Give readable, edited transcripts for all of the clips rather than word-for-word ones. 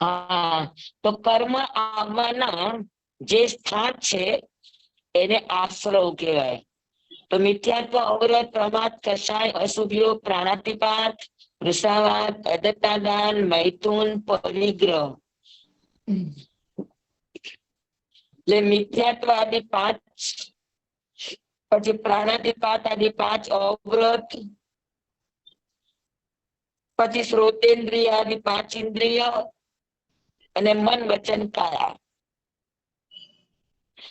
હા, તો કર્મ આવવાના જે સ્થાન છે એને આશ્રવ કહેવાય. તો મિથ્યાત્વ, અવરત, પ્રમાદ, કષાય, અશુભ્યો, પ્રાણાતિપાત, વૃષાવાદ, અદત્તાદાન, મૈથુન, પરિગ્રહ. એટલે મિથ્યાત્વ આદિ 5, પછી પ્રાણાતિપાત આદિ 5 અવરત, પછી શ્રોતેન્દ્રિય આદિ 5 ઇન્દ્રિય, અને મન, વચન, કાયા.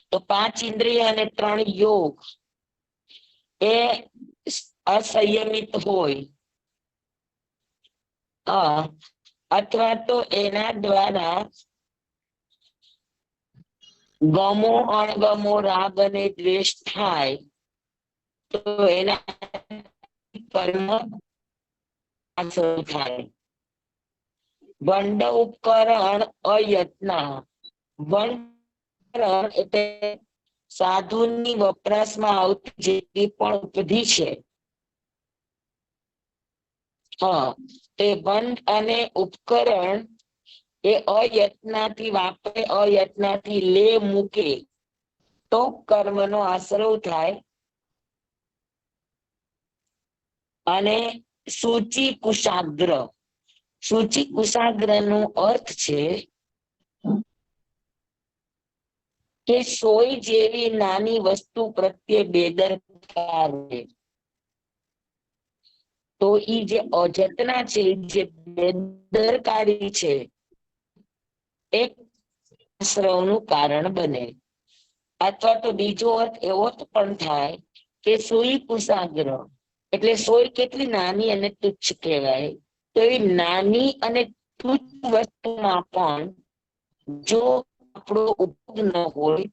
તો 5 ઇન્દ્રિય અને 3 યોગ એ અસંયમિત હોય, અથવા તો એના દ્વારા ગમો અણગમો, રાગ અને દ્વેષ થાય, તો એના કર્મ આશ્રવ થાય. ભંડ ઉપકરણ અયત્ન. ભંડ એટલે સાધુની વપરાશમાં આવતી જેટલી પણ ઉપધિ છે, તે બંધ અને ઉપકરણ એ અયત્નાથી વાપરે, અયત્નાથી લે મૂકે તો કર્મનો આશ્રવ થાય. અને સૂચિ કુશાગ્ર. સૂચિ કુશાગ્ર નો અર્થ છે કે સોય જેવી નાની વસ્તુ પ્રત્યે બેદરકાર છે. તો ઈ જે અજતના છે, જે બેદરકારી છે, એક આશ્રવનું કારણ બને. અથવા તો બીજો અર્થ એવો પણ થાય કે સોઈ કુશાગ્ર એટલે સોય કેટલી નાની અને તુચ્છ કહેવાય. તો એ નાની અને તુચ્છ વસ્તુમાં પણ જો આપણો ઉપયોગ ન હોય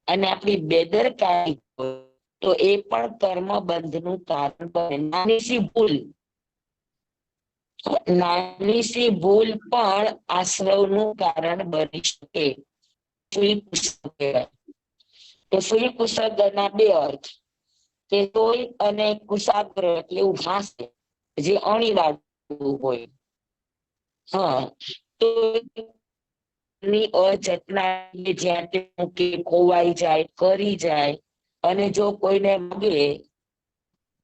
અને આપણી બેદરકારી હોય, તો એ પણ કર્મ બંધ નું કારણ બને. નાની સી ભૂલ, નાની સી ભૂલ પણ આશ્રવ નું કારણ બની શકે. તો સુઈ કુશાગ્ર ના બે અર્થ, કે સોય અને કુશાગ્ર એટલે એવું ભાસે જે અણીવાળું હોય. તો અજતના જ્યાં મૂકી ખોવાઈ જાય, કરી જાય, અને જો કોઈને માગે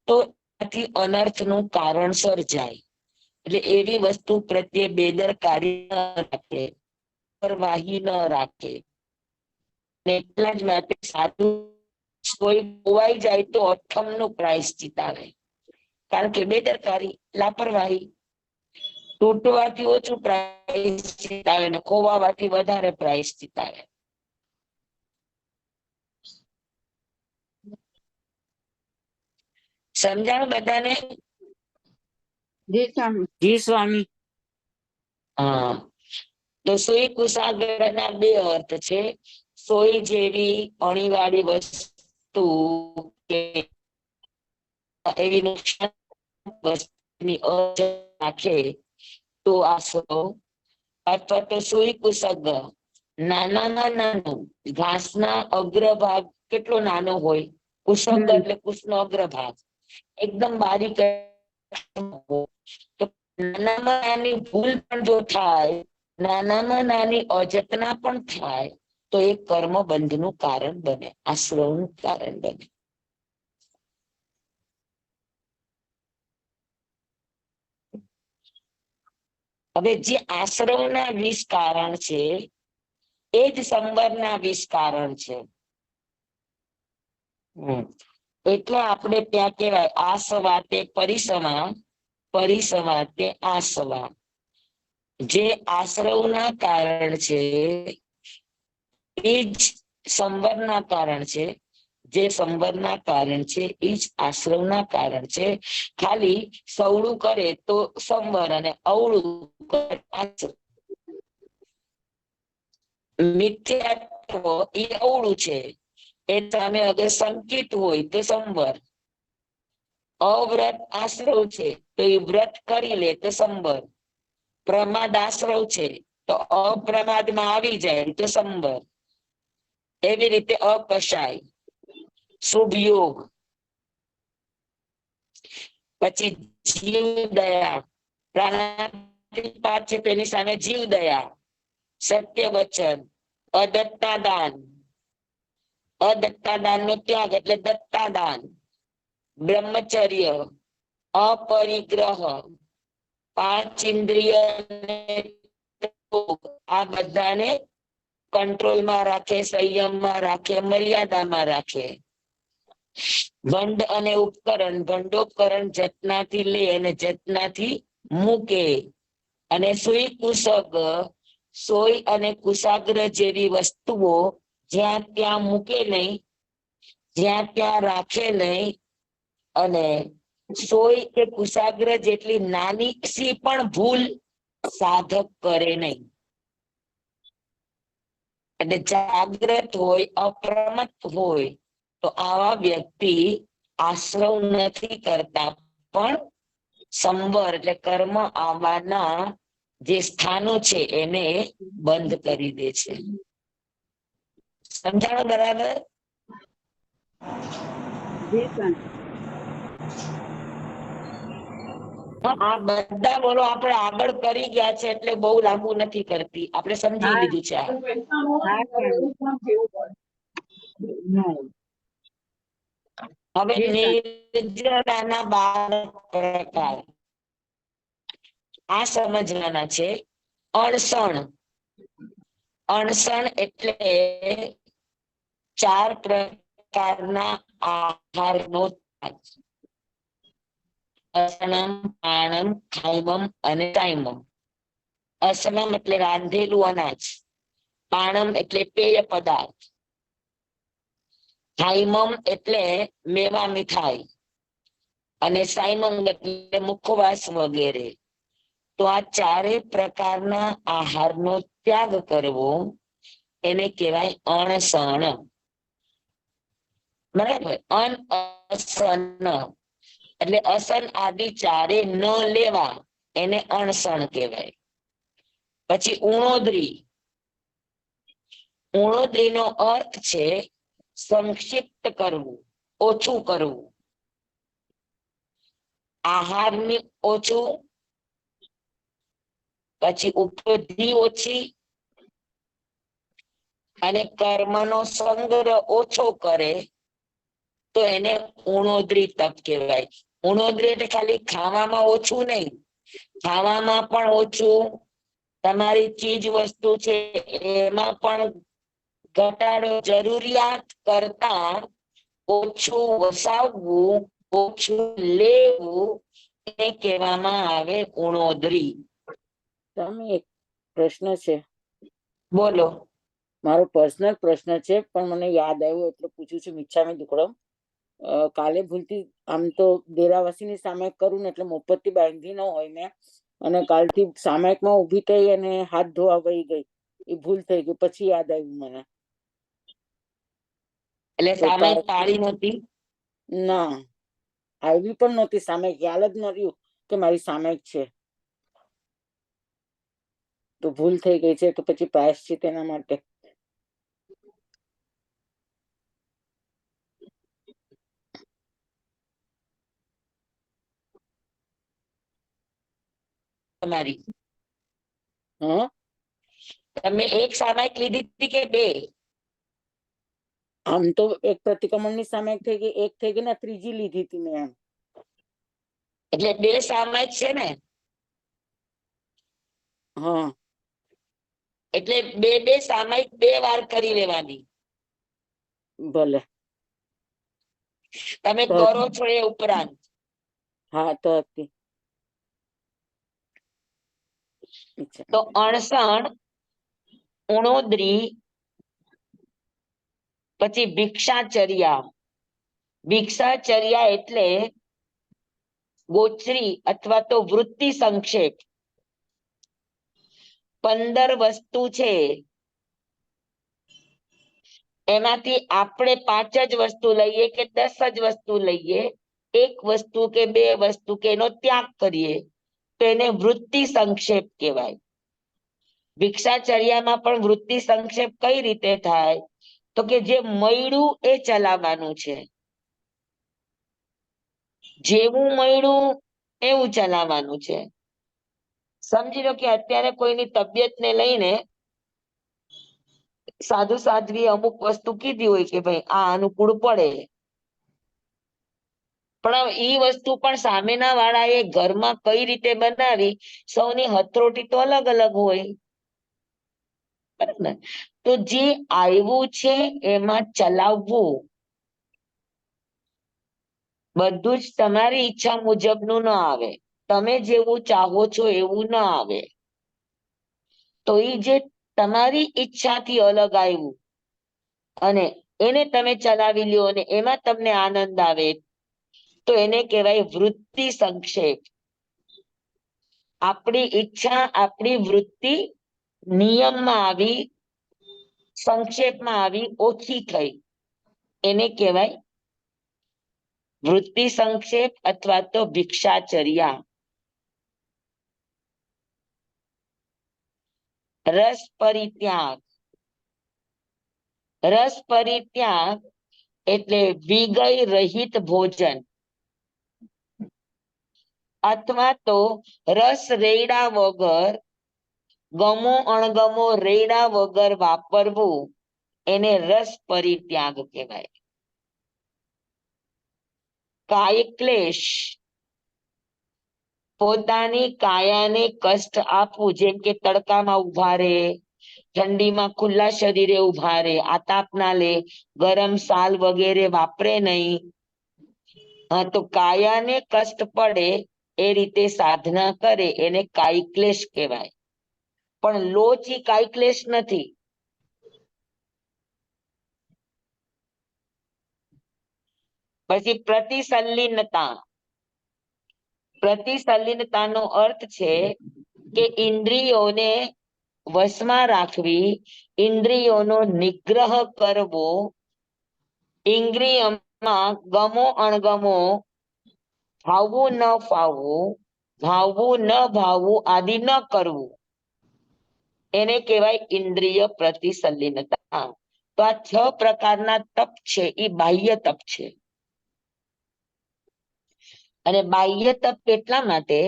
તો એનાથી અનર્થ નું કારણ સર્જાય. એટલે એવી વસ્તુ પ્રત્યે બેદરકારી ન રાખે, પરવાહી ન રાખે. એટલા જ માટે સાધુ કોઈ ખોવાઈ જાય તો અઠમ નું પ્રાયશ્ચિત આવે, કારણ કે બેદરકારી, લાપરવાહી. તૂટવાથી ઓછું પ્રાયશ્ચિત આવે ને ખોવાવાથી વધારે પ્રાયશ્ચિત આવે. સમજાણું બધાને? જી સ્વામી. હા, તો સોઈ કુશાગ્ર ના બે અર્થ છે. સોય જેવી અણીવાળી વસ્તુ કે એવી નુકસાન વસ્તુની રાખે તો આશ્રવ. અથવા તો સુઈ કુશાગ્ર નાનામાં નાનું ઘાસના અગ્રભાગ કેટલો નાનો હોય, કુશાગ્ર એટલે કુશનો અગ્રભાગ એકદમ બારીક. નાનામાં નાની ભૂલ પણ જો થાય, નાનામાં નાની અજતના પણ થાય, તો એ કર્મ બંધ નું કારણ બને, આશ્રવ નું કારણ બને. હવે જે આશ્રવના 20 કારણ છે, એ જ સંવરના 20 કારણ છે. એટલે આપણે ત્યાં કહેવાય આસવા તે પરિસમા, પરિસમા તે આસવા. જે આશ્રવના કારણ છે એ જ સંવરના કારણ છે, જે સંવરના કારણ છે એ જ આશ્રવના કારણ છે. ખાલી સવળું કરે તો સંવર અને અવળું કરે આશ્રવ. મિથ્યાત્વ એ અવળું છે, એ સામે અગર સંકિત હોય તો સંવર. અવ્રત આશ્રવ છે તો એ વ્રત કરી લે તો સંવર. પ્રમાદ આશ્રવ છે તો અપ્રમાદમાં આવી જાય તો સંવર. એવી રીતે અકશાય, શુભ યોગ, પછી જીવ દયા, પ્રાણાતિપાત છે તેની સામે જીવ દયા, સત્ય વચન, અદત્તાદાન, અદત્તાદાન નો ત્યાગ એટલે દત્તાદાન, બ્રહ્મચર્ય, અપરિગ્રહ, પાંચ ઇન્દ્રિય, આ બધાને કંટ્રોલમાં રાખે, સંયમમાં રાખે, મર્યાદામાં રાખે. ભંડ અને ઉપકરણ, ભંડોપકરણ જતનાથી લે અને જતનાથી મૂકે. અને સુઈ કુશક, સોય અને કુશાગ્ર જેવી વસ્તુઓ જ્યાં ત્યાં મૂકે નહીં, જ્યાં ત્યાં રાખે નહીં. અને સોય કે કુશાગ્ર જેટલી નાની સી પણ ભૂલ સાધક કરે નહીં. એટલે જાગ્રત હોય, અપ્રમત્ત હોય તો આવા વ્યક્તિ આશ્રવ નથી કરતા, પણ સંવર એટલે કર્મ આવવાના જે સ્થાનો છે એને બંધ કરી દે છે. સમજાણો બરાબર? આ બધા બોલો આપણે આગળ કરી ગયા છે એટલે બહુ લાંબુ નથી કરતી, આપણે સમજી લીધું છે. હવે નિર્જરાના 12 પ્રકાર આ સમજવાના છે. અણસણ, અણસણ એટલે 4 પ્રકારના આહારનો ત્યાગ. અસનમ, પાણમ, ખાઈમમ અને ટાઈમમ. અસનમ એટલે રાંધેલું અનાજ, પાણમ એટલે પેય પદાર્થ, ખાઈમમ એટલે મેવા મીઠાઈ, અને સાઈમમ એટલે મુખવાસ વગેરે. તો આ 4 પ્રકારના આહારનો ત્યાગ કરવો એને કહેવાય અણસણ. બરાબર? અનઅસન એટલે અસન આદિ 4 ન લેવા એને અણસણ કહેવાય. પછી ઉણોદરી, ઉણોદરી નો અર્થ છે સંક્ષિપ્ત કરવું, ઓછું કરવું. આહારની ઓછું, પછી ઉપધિ ઓછી, અને કર્મનો સંગ્રહ ઓછો કરે તો એને ઉણોદરી તપ કહેવાય. ઉણોદરી એટલે ખાલી ખાવામાં ઓછું નહીં, ખાવામાં પણ ઓછું, તમારી ચીજ વસ્તુ છે એમાં પણ ઘટાડો, જરૂરિયાત કરતા ઓછું વસાવવું, ઓછું લેવું એને કહેવામાં આવે ઉણોદરી. તમે એક પ્રશ્ન છે, બોલો. મારો પર્સનલ પ્રશ્ન છે પણ મને યાદ આવ્યો એટલે પૂછું છું. મિચ્છામી દુક્કડમ. કાલે ભૂલથી આમ તો દેરાવાસીની સામાયિક કરું ને એટલે મોપતથી બાંધી ન હોય મેં, અને કાલથી સામાયિકમાં ઊભી થઈ અને હાથ ધોવા વહી ગઈ. એ ભૂલ થઈ ગઈ, પછી યાદ આવ્યું મને. એટલે સામાયિક પાળી નહોતી? ના, આવી પણ નહોતી સામાયિક, ખ્યાલ જ ન રહ્યું કે મારી સામાયિક છે. તો ભૂલ થઈ ગઈ છે, તો પછી પ્રાયશ્ચિત એના માટે. તમારી હા, તમે એક સામાયિક લીધી હતી કે 2? આમ તો એક પ્રતિક્રમણની સામાયિક થઈ ગઈ, એક થઈ ગઈ ને, ત્રીજી લીધી હતી મેં એમ. એટલે 2 સામાયિક છે ને? હા, એટલે 2 સામાયિક 2 વાર કરી લેવાની. ભલે. તમે કરો છો એ ઉપરાંત. હા તો હતી. તો અણસણ, ઉણોદરી, પછી ભિક્ષાચર્યા. ભિક્ષાચર્યા એટલે ગોચરી અથવા તો વૃત્તિ સંક્ષેપ. 15 વસ્તુ છે એમાંથી આપણે 5 જ વસ્તુ લઈએ કે 10 જ વસ્તુ લઈએ, 1 વસ્તુ કે 2 વસ્તુ કે એનો ત્યાગ કરીએ તો એને વૃત્તિ સંક્ષેપ કહેવાય. ભિક્ષાચર્યામાં પણ વૃત્તિ સંક્ષેપ કઈ રીતે થાય? તો કે જે મળ્યું એ ચલાવવાનું છે, જેવું મળ્યું એવું ચલાવવાનું છે. સમજી લો કે અત્યારે કોઈની તબિયતને લઈને સાધુ સાધ્વી અમુક વસ્તુ કીધી હોય કે ભાઈ આ અનુકૂળ પડે, પણ એ વસ્તુ પણ સામેના વાળાએ ઘરમાં કઈ રીતે બનાવી, સૌની હથરોટી તો અલગ અલગ હોય, બરાબર ને? તો જે આવ્યું છે એમાં ચલાવવું, બધું જ તમારી ઈચ્છા મુજબનું ન આવે, તમે જેવું ચાહો છો એવું ન આવે, તો એ જે તમારી ઈચ્છાથી અલગ આવ્યું અને એને તમે ચલાવી લ્યો અને એમાં તમને આનંદ આવે, તો એને કહેવાય વૃત્તિ સંક્ષેપ. આપણી ઈચ્છા, આપણી વૃત્તિ નિયમમાં આવી, સંક્ષેપમાં આવી, ઓછી થઈ, એને કહેવાય વૃત્તિ સંક્ષેપ અથવા તો ભિક્ષાચર્યા. રસ પરિત્યાગ. રસ પરિત્યાગ એટલે વિગય રહિત ભોજન અથવા તો રસ રેડા વગર, ગમો અણગમો રેડા વગર વાપરવું, એને રસ પરિત્યાગ કહેવાય. કાય ક્લેશ, પોતાની કાયાને કષ્ટ આપવું, જેમ કે તડકામાં ઉભા રહે, ઠંડીમાં ખુલ્લા શરીરે ઉભા રહે, આ તાપ ના લે, ગરમ સાલ વગેરે વાપરે નહીં. તો કાયાને કષ્ટ પડે એ રીતે સાધના કરે એને કાય ક્લેશ કહેવાય. પણ લોચ ઈ કાય ક્લેશ નથી. પછી પ્રતિસલ્લીનતા. પ્રતિસલ્લીનતાનો અર્થ છે કે ઇન્દ્રિયોને વશમાં રાખવી, ઇન્દ્રિયોનો નિગ્રહ કરવો, ઇન્દ્રિયમાં ગમો અણગમો, ભાવવું ન ફાવવું, ભાવવું ન ભાવવું આદિ ન કરવું, એને કહેવાય ઇન્દ્રિય પ્રતિસલ્લીનતા. તો આ 6 પ્રકારના તપ છે એ બાહ્ય તપ છે. અને બાહ્ય તપ એટલા માટે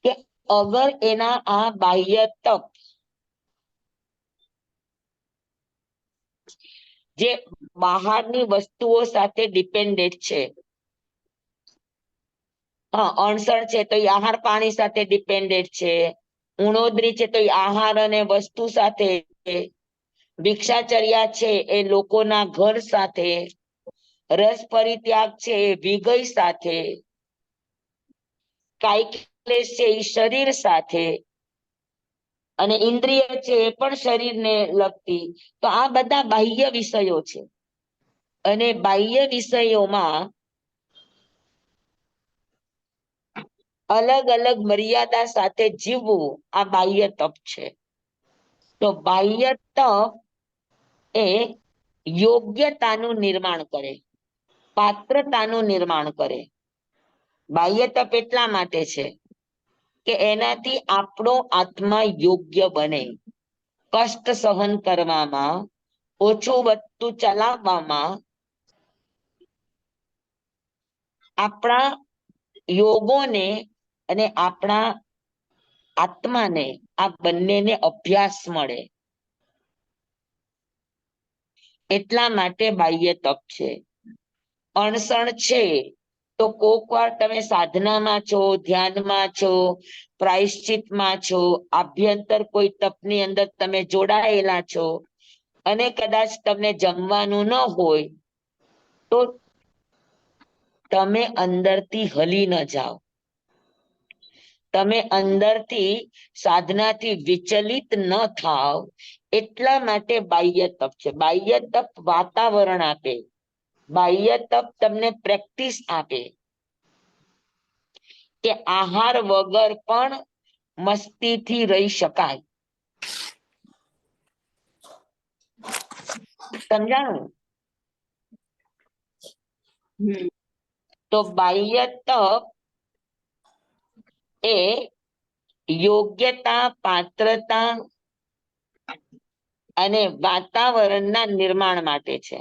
કે અગર એના આ બાહ્ય તપ જે બહારની વસ્તુઓ સાથે ડિપેન્ડેડ છે, અણસણ છે તો એ આહાર પાણી સાથે ડિપેન્ડેડ છે, ઉણોદરી છે તો એ આહાર અને વસ્તુ સાથે છે, ભિક્ષાચર્યા છે એ લોકોના ઘર સાથે, રસ પરિત્યાગ છે એ વિગય સાથે, કાય ક્લેશ છે એ શરીર સાથે, અને ઇન્દ્રિય છે એ પણ શરીરને લગતી. તો આ બધા બાહ્ય વિષયો છે. અને બાહ્ય વિષયોમાં અલગ અલગ મર્યાદા સાથે જીવવું, આ બાહ્ય તપ છે. તો બાહ્ય તપ એ યોગ્યતાનું નિર્માણ કરે, પાત્રતાનું નિર્માણ કરે. બાહ્ય તપ એટલા માટે છે કે એનાથી આપણો આત્મા યોગ્ય બને, કષ્ટ સહન કરવામાં, ઓછું વધતું ચલાવવામાં, આપણા યોગોને અને આપણા આત્માને, આ બંનેને અભ્યાસ મળે, એટલા માટે બાહ્ય તપ છે. અણસણ છે તો કોક વાર તમે સાધનામાં છો, ધ્યાનમાં છો, પ્રાયશ્ચિતમાં છો, આભ્યંતર કોઈ તપની અંદર તમે જોડાયેલા છો, અને કદાચ તમને જમવાનું ન હોય તો તમે અંદરથી હલી ન જાઓ, તમે અંદરથી સાધનાથી વિચલિત ન થાવ, એટલા માટે બાહ્ય તપ છે. બાહ્ય તપ વાતાવરણ આપે, બાહ્ય તપ તમને પ્રેક્ટિસ આપે કે આહાર વગર પણ મસ્તીથી રહી શકાય. સમજાણું? તો બાહ્ય તપ એ યોગ્યતા, પાત્રતા અને વાતાવરણના નિર્માણ માટે છે.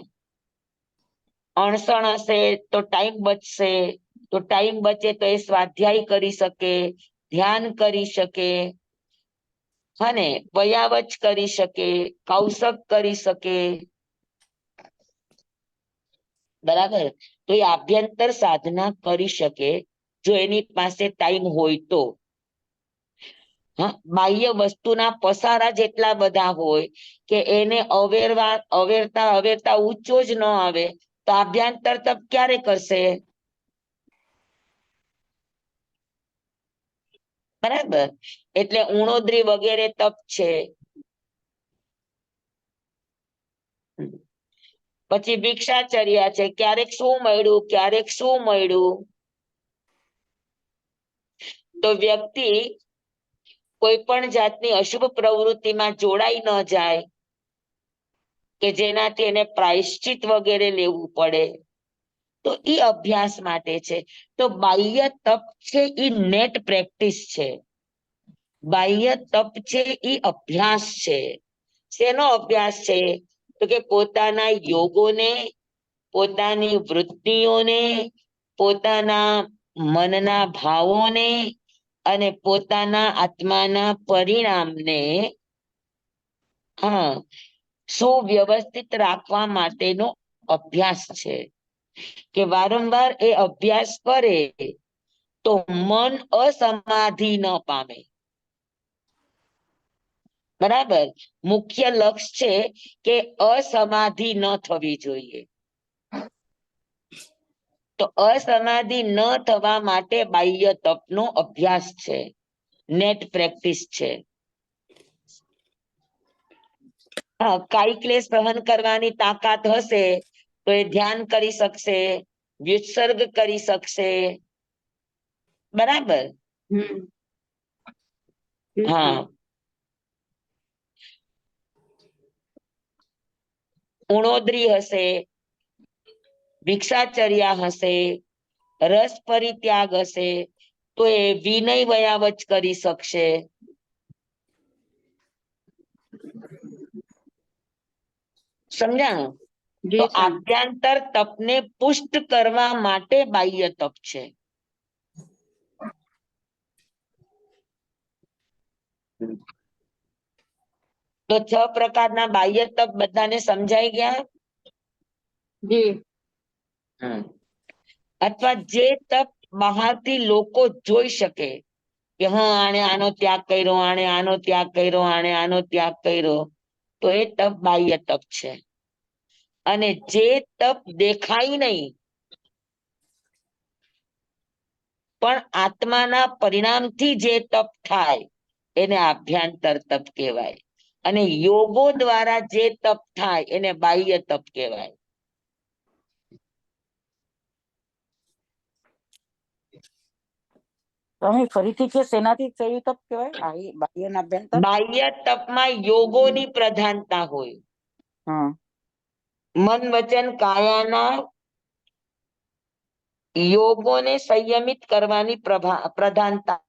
અણસણ હશે તો ટાઈમ બચશે, તો ટાઈમ બચે તો એ સ્વાધ્યાય કરી શકે, ધ્યાન કરી શકે, અને વયાવચ કરી શકે, કૌશક કરી શકે, બરાબર. તો એ આભ્યંતર સાધના કરી શકે જો એની પાસે ટાઈમ હોય તો. હા, બાહ્ય વસ્તુના પસારા જેટલા બધા હોય કે એને અવેરતા ઊંચો જ ન આવે તો આભ્યંતર તપ ક્યારે કરશે? બરાબર. એટલે ઉણોદરી વગેરે તપ છે. પછી ભિક્ષાચર્યા છે, ક્યારેક શું મળ્યું, ક્યારેક શું મળ્યું. તો વ્યક્તિ કોઈ પણ જાતની અશુભ પ્રવૃત્તિમાં જોડાઈ ન જાય કે જેનાથી એને પ્રાયશ્ચિત વગેરે લેવું પડે, તો એ અભ્યાસ માટે છે. તો બાહ્ય તપ છે એ નેટ પ્રેક્ટિસ છે. બાહ્ય તપ છે એ અભ્યાસ છે. શેનો અભ્યાસ છે? તો કે પોતાના યોગોને, પોતાની વૃત્તિઓને, પોતાના મનના ભાવોને અને પોતાના આત્માના પરિણામને સુવ્યવસ્થિત રાખવા માટેનો અભ્યાસ છે. કે વારંવાર એ અભ્યાસ કરે તો મન અસમાધિ ન પામે. બરાબર. મુખ્ય લક્ષ્ય છે કે અસમાધિ ન થવી જોઈએ. તો અસમાધિ ન થવા માટે બાહ્ય તપનો અભ્યાસ છે, નેટ પ્રેક્ટિસ છે. કાયિક ક્લેશ સહન કરવાની તાકાત હશે તો એ ધ્યાન કરી શકશે, વ્યુત્સર્ગ કરી શકશે. બરાબર. હા, ઉણોદરી હશે, ભિક્ષાચર્યા હશે, રસ પરિત્યાગ હશે તો એ વિનય વયાવચ કરી શકશે. સમજાણું? તો આભ્યંતર તપને પુષ્ટ કરવા માટે બાહ્ય તપ છે. તો 6 પ્રકારના બાહ્ય તપ બધાને સમજાઈ ગયા? અથવા જે તપ બહારથી લોકો જોઈ શકે કે હા આને આનો ત્યાગ કર્યો, આને આનો ત્યાગ કર્યો, આને આનો ત્યાગ કર્યો, તો એ તપ બાહ્ય તપ છે. અને જે તપ દેખાય નહીં પણ આત્માના પરિણામથી જે તપ થાય એને આભ્યંતર તપ કહેવાય. અને યોગો દ્વારા જે તપ થાય એને બાહ્ય તપ કહેવાય. તમે ફરીથી કે શેનાથી થયું તપ કહેવાય? બાહ્ય અને આભ્યંતર? બાહ્ય તપમાં યોગોની પ્રધાનતા હોય. મન વચન કાયાના યોગોને સંયમિત કરવાની પ્રધાનતા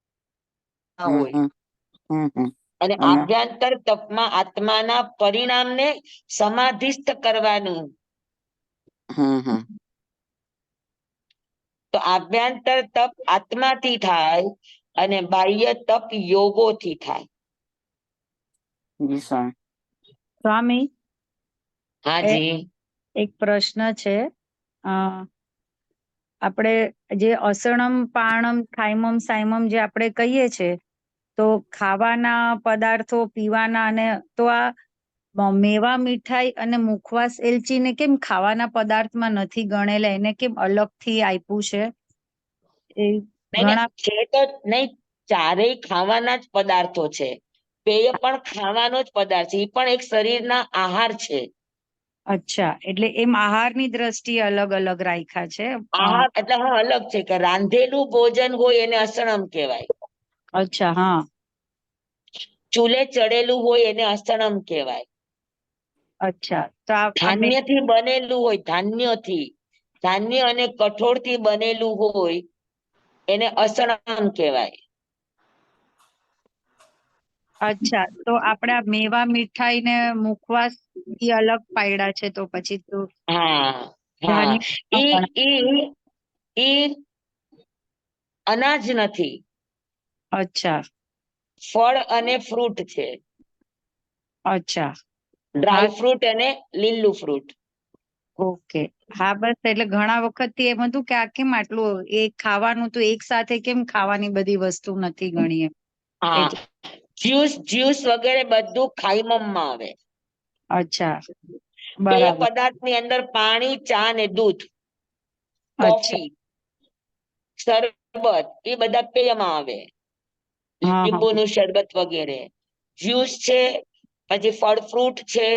હોય. અને આભ્યંતર તપમાં આત્માના પરિણામને સમાધિસ્થ કરવાનું. તો આભ્યંતર તપ આત્માથી થાય અને બાહ્ય તપ યોગોથી થાય. સ્વામી, હાજી. એક પ્રશ્ન છે. આપણે જે અસણમ પાણમ ખાઈમમ સાઈમમ જે આપણે કહીએ છે, તો ખાવાના પદાર્થો, પીવાના, અને તો આ મેવા મીઠાઈ અને મુખવાસ એલચીને કેમ ખાવાના પદાર્થમાં નથી ગણેલા? એને કેમ અલગથી આપ્યું છે? એ ઘણા છે તો નહીં, ચારેય ખાવાના જ પદાર્થો છે. પેય પણ ખાવાનો જ પદાર્થ છે, એ પણ એક શરીરના આહાર છે. અચ્છા, એટલે એમ આહારની દ્રષ્ટિએ અલગ અલગ રાખ્યા છે. આહાર એટલે હા અલગ છે કે રાંધેલું ભોજન હોય એને અસણમ કહેવાય. અચ્છા, હા. ચૂલે ચડેલું હોય એને અસણમ કહેવાય. અચ્છા, તો ધાન્યથી બનેલું હોય, ધાન્ય અને કઠોળથી બનેલું હોય એને અસણમ કહેવાય. અચ્છા, તો આપણે આ મેવા મીઠાઈ ને મુખવાસ ઈ અલગ પાયડા છે, તો પછી તો હા હા, ધાન્ય ઈ અનાજ નથી. અચ્છા, ફળ અને ફ્રૂટ છે. અચ્છા. ડ્રાય ફ્રૂટ અને લીલું ફ્રૂટ. ઓકે. હા બસ એટલે ઘણા વખતથી એમ હતું કે આ કેમ આટલું એ ખાવાનું તો એક સાથે કેમ ખાવાની બધી વસ્તુ નથી ગણી એમ. હા, એટલે જ્યુસ વગેરે બધું ખાઈમમાં આવે. અચ્છા પેય બરાબર. પદાર્થની અંદર પાણી, ચા ને દૂધ, અચ્છા. કોફી, શરબત એ બધા પેયમાં આવે. હા હા લીંબુનું શરબત વગેરે. જ્યુસ છે, પછી ફળ ફ્રૂટ છે,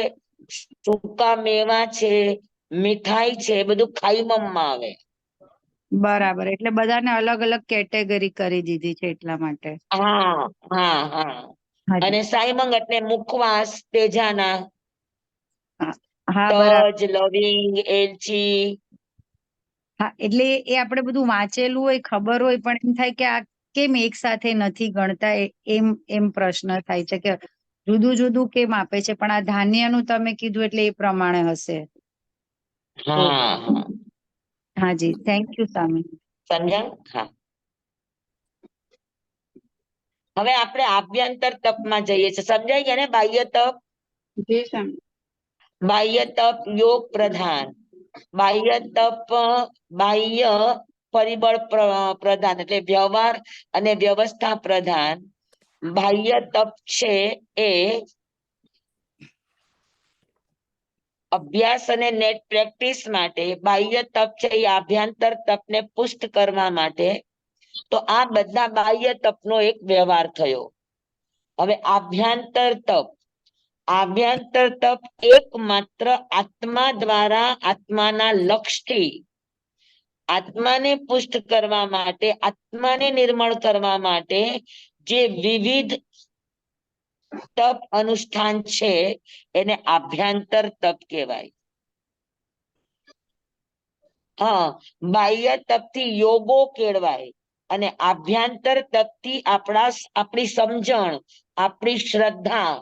સૂકા મેવા છે, મીઠાઈ છે, બધું ખાઈમમાં આવે. બરાબર. એટલે બધાને અલગ અલગ કેટેગરી કરી દીધી છે એટલા માટે. હા હા હા. હાજી. અને સાઈમંગ એટલે મુખવાસ, તેજાના, હા હા બરાબર. તજ, લવિંગ, એલચી. હા એટલે એ આપણે બધું વાંચેલું હોય, ખબર હોય, પણ એમ થાય કે આ કેમ એક સાથે નથી ગણતા એમ એમ પ્રશ્ન થાય છે કે જુદું જુદું કેમ આપે છે, પણ આ ધાન્યનું તમે કીધું એટલે એ પ્રમાણે હશે. હા હા. હાજી, થેન્ક યુ સ્વામી. સમજ્યા? હા. હવે આપણે આભ્યંતર તપમાં જઈએ છીએ. સમજાય ગયા ને? બાહ્ય તપ, જી સ્વામી. બાહ્ય તપ યોગ પ્રધાન, બાહ્ય તપ બાહ્ય પરિબળ પ્રધાન એટલે વ્યવહાર અને વ્યવસ્થા પ્રધાન. બાહ્ય તપ છે એ અભ્યાસ અને નેટ પ્રેક્ટિસ માટે, બાહ્ય તપ છે એ આભ્યંતર તપને પુષ્ટ કરવા માટે. તો આ બધા બાહ્ય તપનો એક વ્યવહાર થયો. હવે આભ્યંતર તપ, આભ્યંતર તપ એકમાત્ર આત્મા દ્વારા આત્માના લક્ષથી આત્માને પુષ્ટ કરવા માટે, આત્માને નિર્મળ કરવા માટે જે વિવિધ તપ અનુષ્ઠાન છે એને આભ્યંતર તપ કહેવાય. હા, બાહ્ય તપથી યોગો કેળવાય અને આભ્યંતર તપથી આપણી સમજણ, આપણી શ્રદ્ધા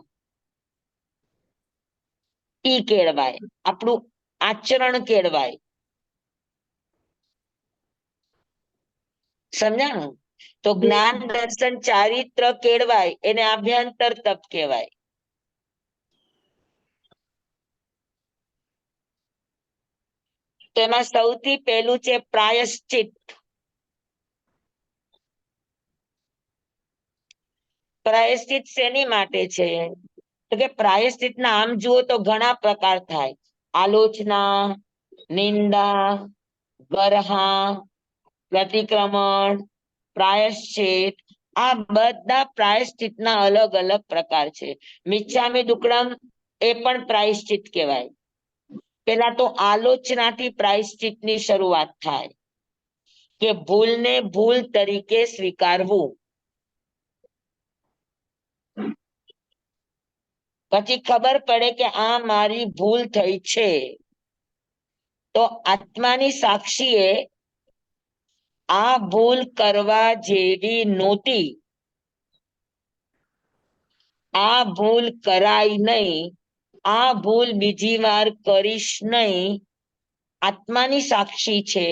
ઈ કેળવાય, આપણું આચરણ કેળવાય. સમજાણું? તો જ્ઞાન, દર્શન, ચારિત્ર કેળવાય એને આભ્યંતર તપ કહેવાય. તેમાં સૌથી પહેલું છે પ્રાયશ્ચિત. પ્રાયશ્ચિત શેની માટે છે? તો કે પ્રાયશ્ચિતના આમ જુઓ તો ઘણા પ્રકાર થાય. આલોચના, નિંદા, ગરહા, પ્રતિક્રમણ, પ્રાયશ્ચિત. આ બધા પ્રાયશ્ચિતના અલગ અલગ પ્રકાર છે. મિચ્છામી દુક્કડમ એ પણ પ્રાયશ્ચિત કહેવાય. પેલા તો આલોચનાથી પ્રાયશ્ચિતની શરૂઆત થાય કે ભૂલને ભૂલ તરીકે સ્વીકારવું. પછી ખબર પડે કે આ મારી ભૂલ થઈ છે, તો આત્માની સાક્ષીએ આ ભૂલ કરવા જેવી નહોતી, આ ભૂલ કરાય નહીં, આ ભૂલ બીજી વાર કરીશ નહીં, આત્માની સાક્ષી છે,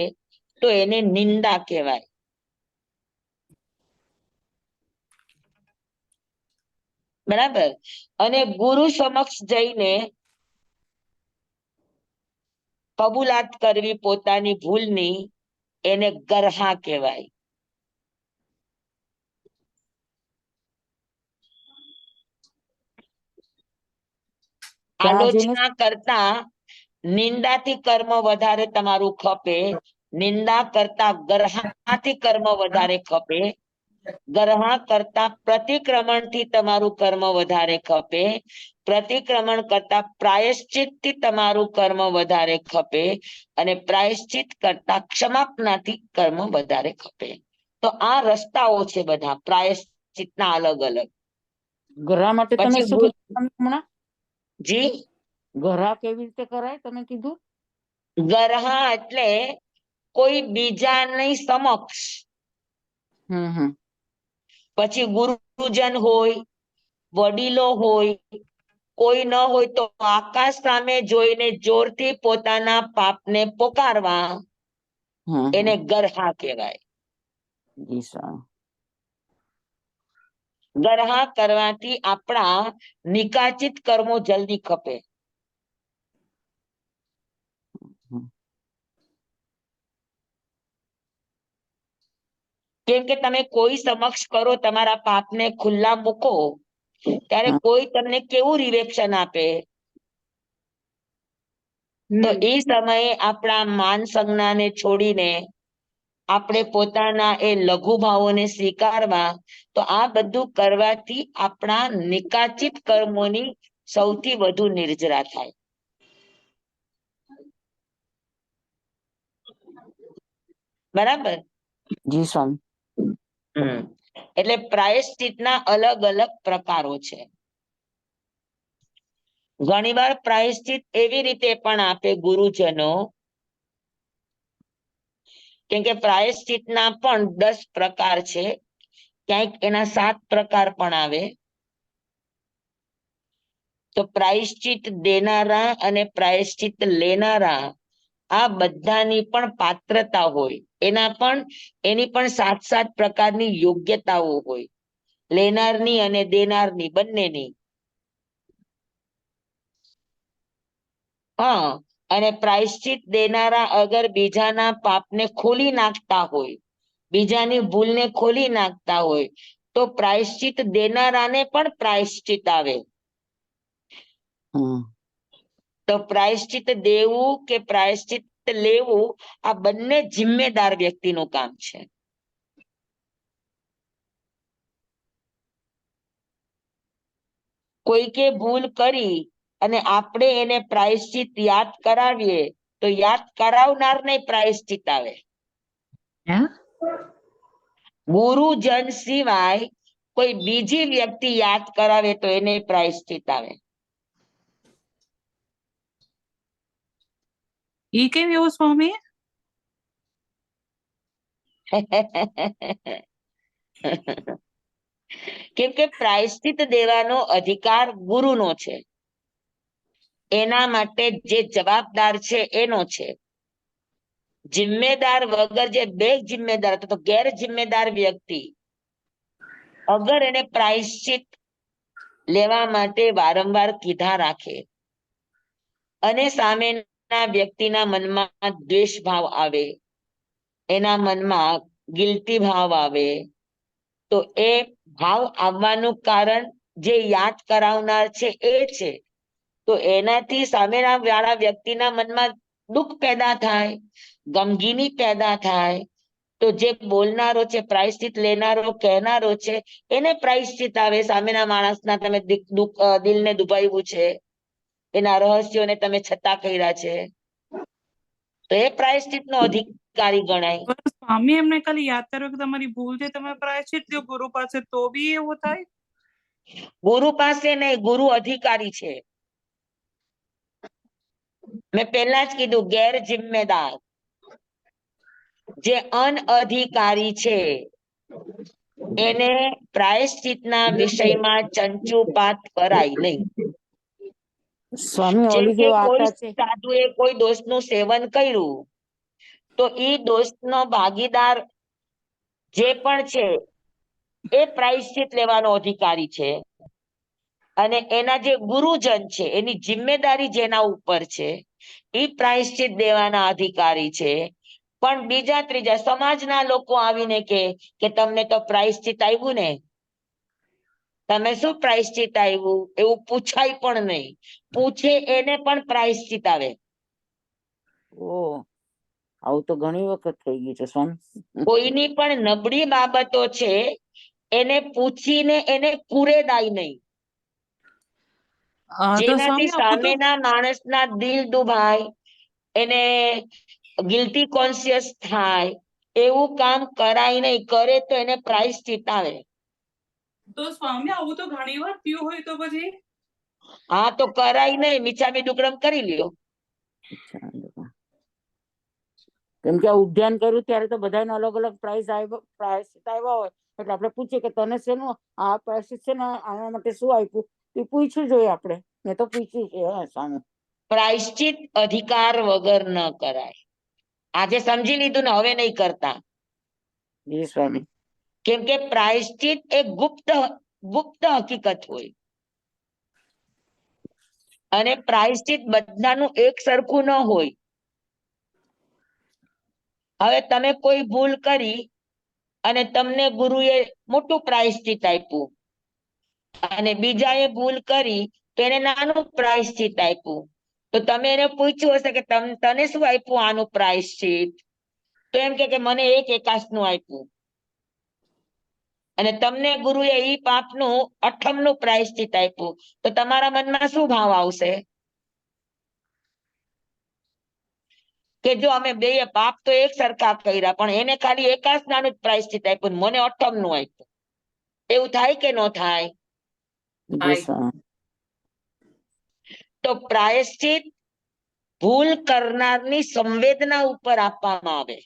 તો એને નિંદા કહેવાય. બરાબર? અને ગુરુ સમક્ષ જઈને કબૂલાત કરવી પોતાની ભૂલની, એને ગરહા કહેવાય. ત્યાં જઈને આલોચના કરતા નિંદાથી કર્મ વધારે તમારું ખપે, નિંદા કરતા ગરહાથી કર્મ વધારે ખપે, ગરહા કરતા પ્રતિક્રમણથી તમારું કર્મ વધારે ખપે, પ્રતિક્રમણ કરતા પ્રાયશ્ચિતથી તમારું કર્મ વધારે ખપે, અને પ્રાયશ્ચિત કરતા ક્ષમાપનાથી કર્મ વધારે ખપે. તો આ રસ્તાઓ છે બધા પ્રાયશ્ચિતના અલગ અલગ. ઘરા માટે તમે પછી શું કીધું હમણાં? જી, ઘરા કેવી રીતે કરાય તમે કીધું? ગરહા એટલે કોઈ બીજાની સમક્ષ, હમ. પછી ગુરુજન હોય, વડીલો હોય, કોઈ ન હોય તો આકાશ સામે જોઈને જોરથી પોતાના પાપને પોકારવા, એને ગરહા કહેવાય. જી સર. ગરહા કરવાથી આપણા નિકાચિત કર્મો જલ્દી ખપે. કેમ કે તમે કોઈ સમક્ષ કરો, તમારા પાપને ખુલ્લા મૂકો, ત્યારે કોઈ તમને કેવું રિએક્શન આપે? તો એ સમયે આપણા માન સંજ્ઞાને છોડીને આપણે પોતાના એ લઘુ ભાવોને સ્વીકારવા, તો આ બધું કરવાથી આપણા નિકાચિત કર્મોની સૌથી વધુ નિર્જરા થાય. બરાબર? જી સ્વામી. એટલે પ્રાયશ્ચિતના અલગ અલગ પ્રકારો છે. ઘણીવાર પ્રાયશ્ચિત એવી રીતે પણ આપે ગુરુજનો, કેમ કે પ્રાયશ્ચિતના પણ 10 પ્રકાર છે, ક્યાંક એના 7 પ્રકાર પણ આવે. તો પ્રાયશ્ચિત દેનારા અને પ્રાયશ્ચિત લેનારા, આ બધાની પણ પાત્રતા હોય, એની પણ 7 પ્રકારની યોગ્યતાઓ હોય, લેનારની અને દેનારની બંનેની. હા, અને પ્રાયશ્ચિત દેનારા અગર બીજાના પાપને ખોલી નાખતા હોય, બીજાની ભૂલને ખોલી નાખતા હોય, તો પ્રાયશ્ચિત દેનારાને પણ પ્રાયશ્ચિત આવે. તો પ્રાયશ્ચિત દેવું કે પ્રાયશ્ચિત લેવું, આ બંને જિમ્મેદાર વ્યક્તિનું કામ છે. કોઈકે ભૂલ કરી અને આપણે એને પ્રાયશ્ચિત યાદ કરાવીએ, તો યાદ કરાવનારને પ્રાયશ્ચિત આવે. ગુરુજન સિવાય કોઈ બીજી વ્યક્તિ યાદ કરાવે તો એને પ્રાયશ્ચિત આવે. એ કેમ એવું સ્વામી? કેમ કે પ્રાયશ્ચિત દેવાનો અધિકાર ગુરુનો છે, એના માટે જે જવાબદાર છે એનો છે. જિમ્મેદાર વગર જે બે જિમ્મેદાર, તો ગેર જિમ્મેદાર વ્યક્તિ અગર એને પ્રાયશ્ચિત લેવા માટે વારંવાર કીધા રાખે અને સામેના વ્યક્તિના મનમાં દ્વેષ ભાવ આવે, એના મનમાં ગિલ્ટી ભાવ આવે, તો એ ભાવ આવવાનું કારણ જે યાદ કરાવનાર છે એ છે. તો એનાથી સામેના વાળા વ્યક્તિના મનમાં દુઃખ પેદા થાય, ગમગીની પેદા થાય. તો જે બોલનારો છે, પ્રાયશ્ચિત લેનારો કહેનારો છે, એને પ્રાયશ્ચિત આવે. સામેના માણસના તમે દિલને દુભાવ્યું છે, એના રહસ્યોને તમે છતાં કર્યા છે, તો એ પ્રાયશ્ચિતનો અધિકારી ગણાય. સ્વામી એમને ખાલી યાદ કર્યો કે તમારી ભૂલ છે, તમે પ્રાયશ્ચિત લ્યો ગુરુ પાસે, તો બી એવું થાય? ગુરુ પાસે નહીં, ગુરુ અધિકારી છે. મેં પહેલા જ કીધું, ગેર જિમ્મેદાર જે અનઅધિકારી છે, એને પ્રાયશ્ચિતના વિષયમાં ચંચુપાત કરાય નહીં. સ્વામી જેમ ઓલી કે જે કોઈ વાર્તા છે, સાધુએ કોઈ દોષનું સેવન કર્યું, તો એ દોષનો ભાગીદાર જે પણ છે એ પ્રાયશ્ચિત લેવાનો અધિકારી છે, અને એના જે ગુરુજન છે એની જિમ્મેદારી જેના ઉપર છે એ પ્રાયશ્ચિત દેવાના અધિકારી છે. પણ બીજા ત્રીજા સમાજના લોકો આવીને કે તમને તો પ્રાયશ્ચિત આવ્યું ને, તમે શું પ્રાયશ્ચિત આવ્યું એવું પૂછાય પણ નહીં. પૂછે એને પણ પ્રાયશ્ચિત આવે. ઓ આવું તો ઘણી વખત થઈ ગયું છે સ્વામી. કોઈની પણ નબળી બાબતો છે એને પૂછીને એને કુરેદાય નહીં, તો જેનાથી સ્વામી આવું તો સામેના માણસના દિલ દુભાય, એને ગિલ્ટી કોન્શિયસ થાય, એવું કામ કરાય નહીં. કરે તો એને પ્રાયશ્ચિત આવે. તો સ્વામી આવું તો ઘણી વાર થયું હોય તો પછી? હા, તો કરાય નહીં, મિચ્છામી દુક્કડમ કરી લ્યો. કેમ કે આ ઉદ્યાન કર્યું ત્યારે તો બધાને અલગ અલગ પ્રાયશ્ચિત આવ્યા હોય, એટલે આપણે પૂછીએ કે તને શેનું આ પ્રાયશ્ચિત છે ને, આના માટે શું આપ્યું, એ પૂછ્યું જોઈએ આપણે. મેં તો પૂછ્યું છે સ્વામી. પ્રાયશ્ચિત અધિકાર વગર ન કરાય. આજે સમજી લીધું ને, હવે નહીં કરતા. જી સ્વામી. કેમ કે પ્રાયશ્ચિત એ ગુપ્ત ગુપ્ત હકીકત હોય. અને પ્રાયશ્ચિત બધાનું એક સરખું ન હોય. હવે તમે કોઈ ભૂલ કરી અને તમને ગુરુએ મોટું પ્રાયશ્ચિત આપ્યું અને બીજાએ ભૂલ કરી તો એને નાનું પ્રાયશ્ચિત આપ્યું, તો તમે એને પૂછ્યું હશે કે તને શું આપ્યું આનું પ્રાયશ્ચિત? તો એમ કે મને 1 એકાશનું આપ્યું. અને તમને ગુરુએ ઈ પાપનું 8મનું પ્રાયશ્ચિત આપ્યું, તો તમારા મનમાં શું ભાવ આવશે? કે જો અમે બેય પાપ તો એક સરખા કર્યા, પણ એને ખાલી એકાશનાનું જ પ્રાયશ્ચિત આપ્યું, મને 8મનું આપ્યું. એવું થાય કે ન થાય? જી સ્વામી. તો પ્રાયશ્ચિત ભૂલ કરનારની સંવેદના ઉપર આપવામાં આવે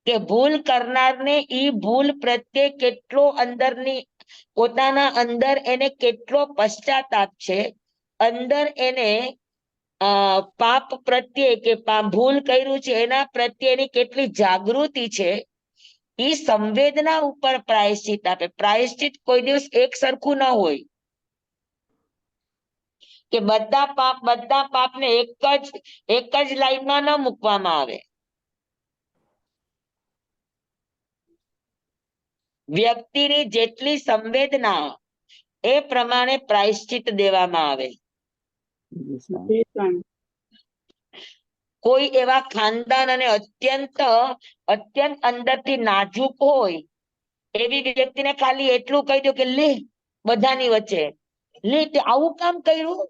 કે ભૂલ કરનારને ઈ ભૂલ પ્રત્યે કેટલો અંદરની પોતાના અંદર એને કેટલો પશ્ચાતાપ છે, અંદર એને પાપ પ્રત્યે કે ભૂલ કર્યું છે એના પ્રત્યેની કેટલી જાગૃતિ છે, ઈ સંવેદના ઉપર પ્રાયશ્ચિત આપે. પ્રાયશ્ચિત કોઈ દિવસ એક સરખું ન હોય કે બધા પાપને એક જ લાઈનમાં ન મૂકવામાં આવે. વ્યક્તિની જેટલી સંવેદના એ પ્રમાણે પ્રાયશ્ચિત દેવામાં આવે. જી સ્વામી. કોઈ એવા ખાનદાન અને અત્યંત અંદરથી નાજુક હોય એવી વ્યક્તિને ખાલી એટલું કહી દો કે લે બધાની વચ્ચે લે તે આવું કામ કર્યું,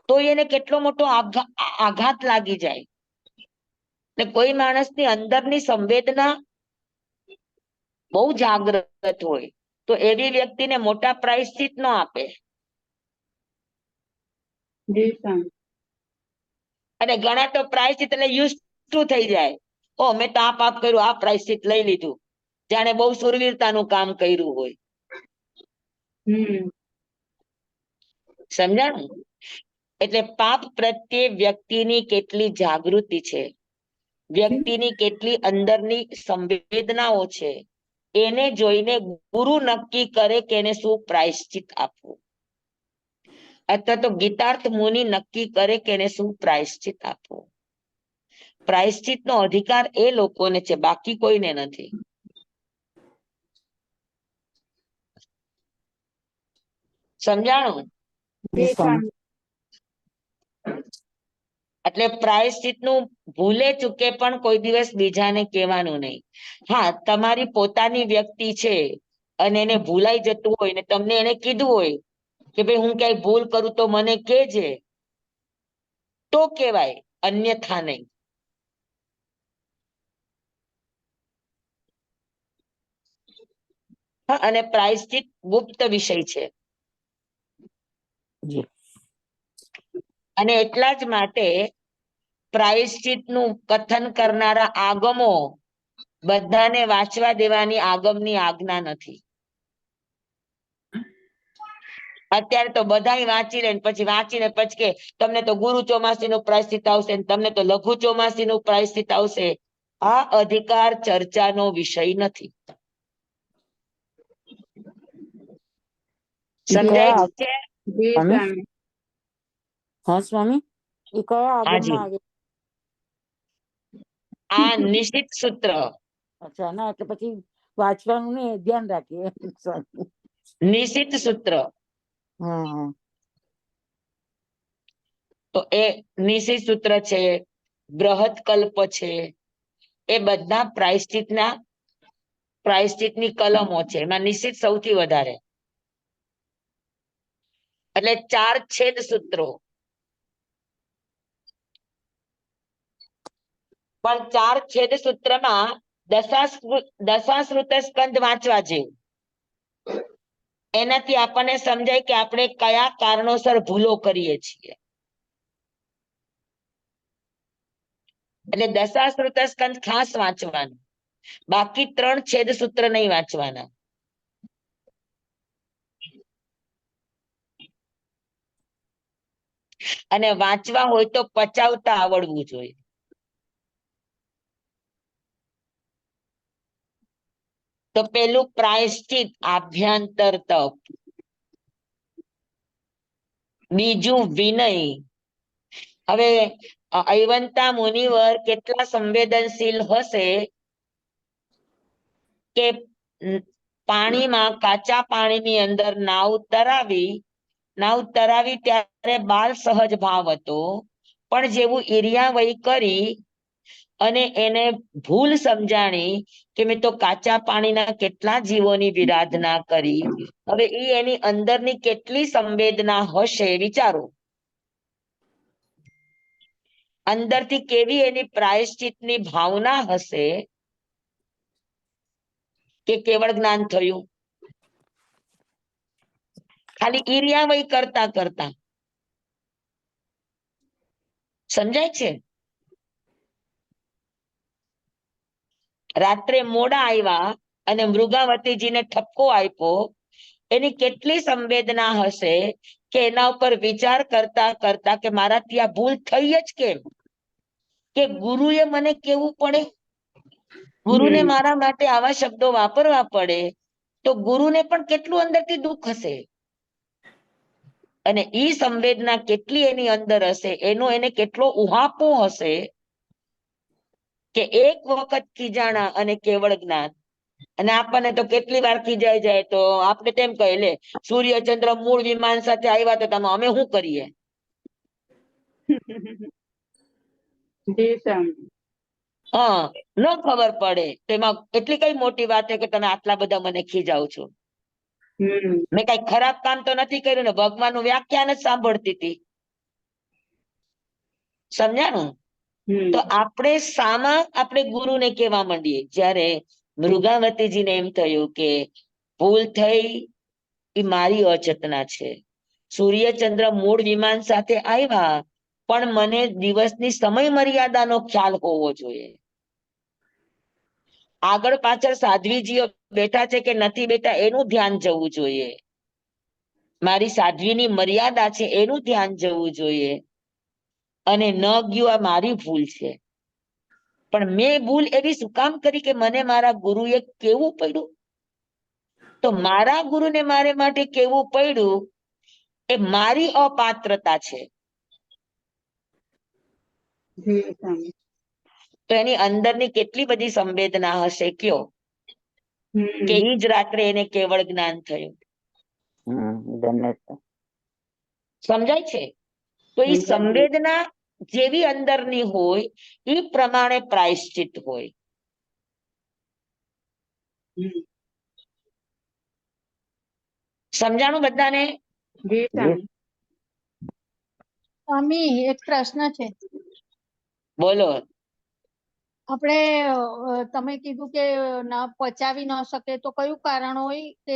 તો એને કેટલો મોટો આઘાત લાગી જાય. ને કોઈ માણસની અંદરની સંવેદના બહુ જાગ્રત હોય તો એવી વ્યક્તિને મોટા પ્રાયશ્ચિત ન આપે. અને ઘણા તો પ્રાયશ્ચિત એટલે યુઝ ટુ થઈ જાય. ઓ મેં તો આ પાપ કર્યું, આ પ્રાયશ્ચિત લઈ લીધું, જાણે બહુ સુરવીરતાનું કામ કર્યું હોય. સમજાણું? એટલે પાપ પ્રત્યે વ્યક્તિની કેટલી જાગૃતિ છે, વ્યક્તિની કેટલી અંદરની સંવેદનાઓ છે, એને જોઈને ગુરુ નક્કી કરે કે એને શું પ્રાયશ્ચિત આપવું, અથવા તો ગીતાર્થ મુનિ નક્કી કરે કે એને શું પ્રાયશ્ચિત આપવું. પ્રાયશ્ચિતનો અધિકાર એ લોકોને છે, બાકી કોઈને નથી. સમજાણું? જી સ્વામી. એટલે પ્રાયશ્ચિતનું ભૂલે ચૂકે પણ કોઈ દિવસ બીજાને કહેવાનું નહીં. હા, તમારી પોતાની વ્યક્તિ છે અને એને ભૂલાઈ જતું હોય ને તમને એને કીધું હોય કે ભાઈ હું ક્યાંય ભૂલ કરું તો મને કહેજે, તો કહેવાય, અન્યથા નહીં. હા, અને પ્રાયશ્ચિત ગુપ્ત વિષય છે. અને એટલા જ માટે પ્રાયશ્ચિતનું કથન કરનારા આગમો બધાને વાંચવા દેવાની આગમની આજ્ઞા નથી. અત્યારે તો બધા વાંચી લે પછી વાંચીને પછી કે તમને તો ગુરુ ચોમાસીનું પ્રાયશ્ચિત આવશે, તમને તો લઘુ ચોમાસીનું પ્રાયશ્ચિત આવશે. આ અધિકાર ચર્ચાનો વિષય નથી. સમજાય છે? હા સ્વામી. એ કયા હાજી, આગમમાં આવે? આ નિશ્ચિત સૂત્ર. અચ્છા, ના એટલે પછી વાંચવાનું ને ધ્યાન રાખીએ. નિશ્ચિત સૂત્ર. હા. તો એ નિશ્ચિત સૂત્ર છે, બૃહદ કલ્પ છે, એ બધા પ્રાયશ્ચિતની કલમો છે. એમાં નિશ્ચિત સૌથી વધારે. એટલે 4 છેદ સૂત્રો. પણ 4 છેદ સૂત્રમાં દશાશ્રુત સ્કંદ વાંચવા જેવું. એનાથી આપણને સમજાય કે આપણે કયા કારણોસર ભૂલો કરીએ છીએ. એટલે દશાશ્રુત સ્કંદ ખાસ વાંચવાનું, બાકી 3 છેદ સૂત્ર નહીં વાંચવાના. અને વાંચવા હોય તો પચાવતા આવડવું જોઈએ. તો પેલું પ્રાયશ્ચિત આભ્યંતર તપ, બીજું વિનય. હવે અયવંતા મુનિવર કેટલા સંવેદનશીલ હશે કે પાણીમાં કાચા પાણીની અંદર નાવ તરાવી ત્યારે બાલ સહજ ભાવ હતો, પણ જેવું ઈર્યાવય કરી અને એને ભૂલ સમજાણી કે મેં તો કાચા પાણીના કેટલા જીવોની વિરાધના કરી, હવે એની અંદરની કેટલી સંવેદના હશે વિચારો. અંદરથી કેવી એની પ્રાયશ્ચિતની ભાવના હશે કે કેવળ જ્ઞાન થયું. ખાલી ઈર્યાવય કરતા કરતા. સમજાય છે? રાત્રે મોડા આવ્યા અને મૃગાવતીજીને ઠપકો આપ્યો, એની કેટલી સંવેદના હશે કે એના ઉપર વિચાર કરતા કરતા કે મારાથી આ ભૂલ થઈ જ કેમ, કે ગુરુએ મને કેવું પડે, ગુરુને મારા માટે આવા શબ્દો વાપરવા પડે, તો ગુરુને પણ કેટલું અંદરથી દુઃખ હશે. અને ઈ સંવેદના કેટલી એની અંદર હશે, એનો એને કેટલો ઉહાપો હશે કે એક વખત ખીજાણા અને કેવળ જ્ઞાન. અને આપણને તો કેટલી વાર ખીજાઈ જાય તો આપણે તેમ કહે, લે સૂર્યચંદ્ર મૂળ વિમાન સાથે આવ્યા તો તમે અમે શું કરીએ? હા, ન ખબર પડે તો એમાં એટલી કઈ મોટી વાત છે કે તમે આટલા બધા મને ખીજાવ છો. મેં કઈ ખરાબ કામ તો નથી કર્યું ને, ભગવાનનું વ્યાખ્યાન જ સાંભળતી હતી. સમજાણું? તો આપણે આપણે ગુરુને કહેવા માંડીએ. જ્યારે મૃગાવતીજીને એમ થયું કે ભૂલ થઈ, એ મારી અચેતના છે. સૂર્યચંદ્ર મૂળ વિમાન સાથે આવ્યા, પણ મને દિવસની સમય મર્યાદાનો ખ્યાલ હોવો જોઈએ. આગળ પાછળ સાધ્વીજીઓ બેઠા છે કે નથી બેઠા એનું ધ્યાન જવું જોઈએ. મારી સાધ્વીની મર્યાદા છે એનું ધ્યાન જવું જોઈએ. અને ન ગયું આ મારી ભૂલ છે. પણ મેં ભૂલ એવી શું કામ કરી કે મને મારા ગુરુએ કેવું પડ્યું? તો મારા ગુરુને મારે માટે કેવું પડ્યું એ મારી અપાત્રતા છે. તો એની અંદરની કેટલી બધી સંવેદના હશે કયો, કે ઈ જ રાત્રે એને કેવળ જ્ઞાન થયું. સમજાય છે? તો એ સંવેદના જેવી અંદરની હોય એ પ્રમાણે પ્રાયશ્ચિત હોય. સમજાણું બધાને? સ્વામી, એક પ્રશ્ન છે. બોલો. આપણે તમે કીધું કે પચાવી ન શકે, તો કયું કારણ હોય કે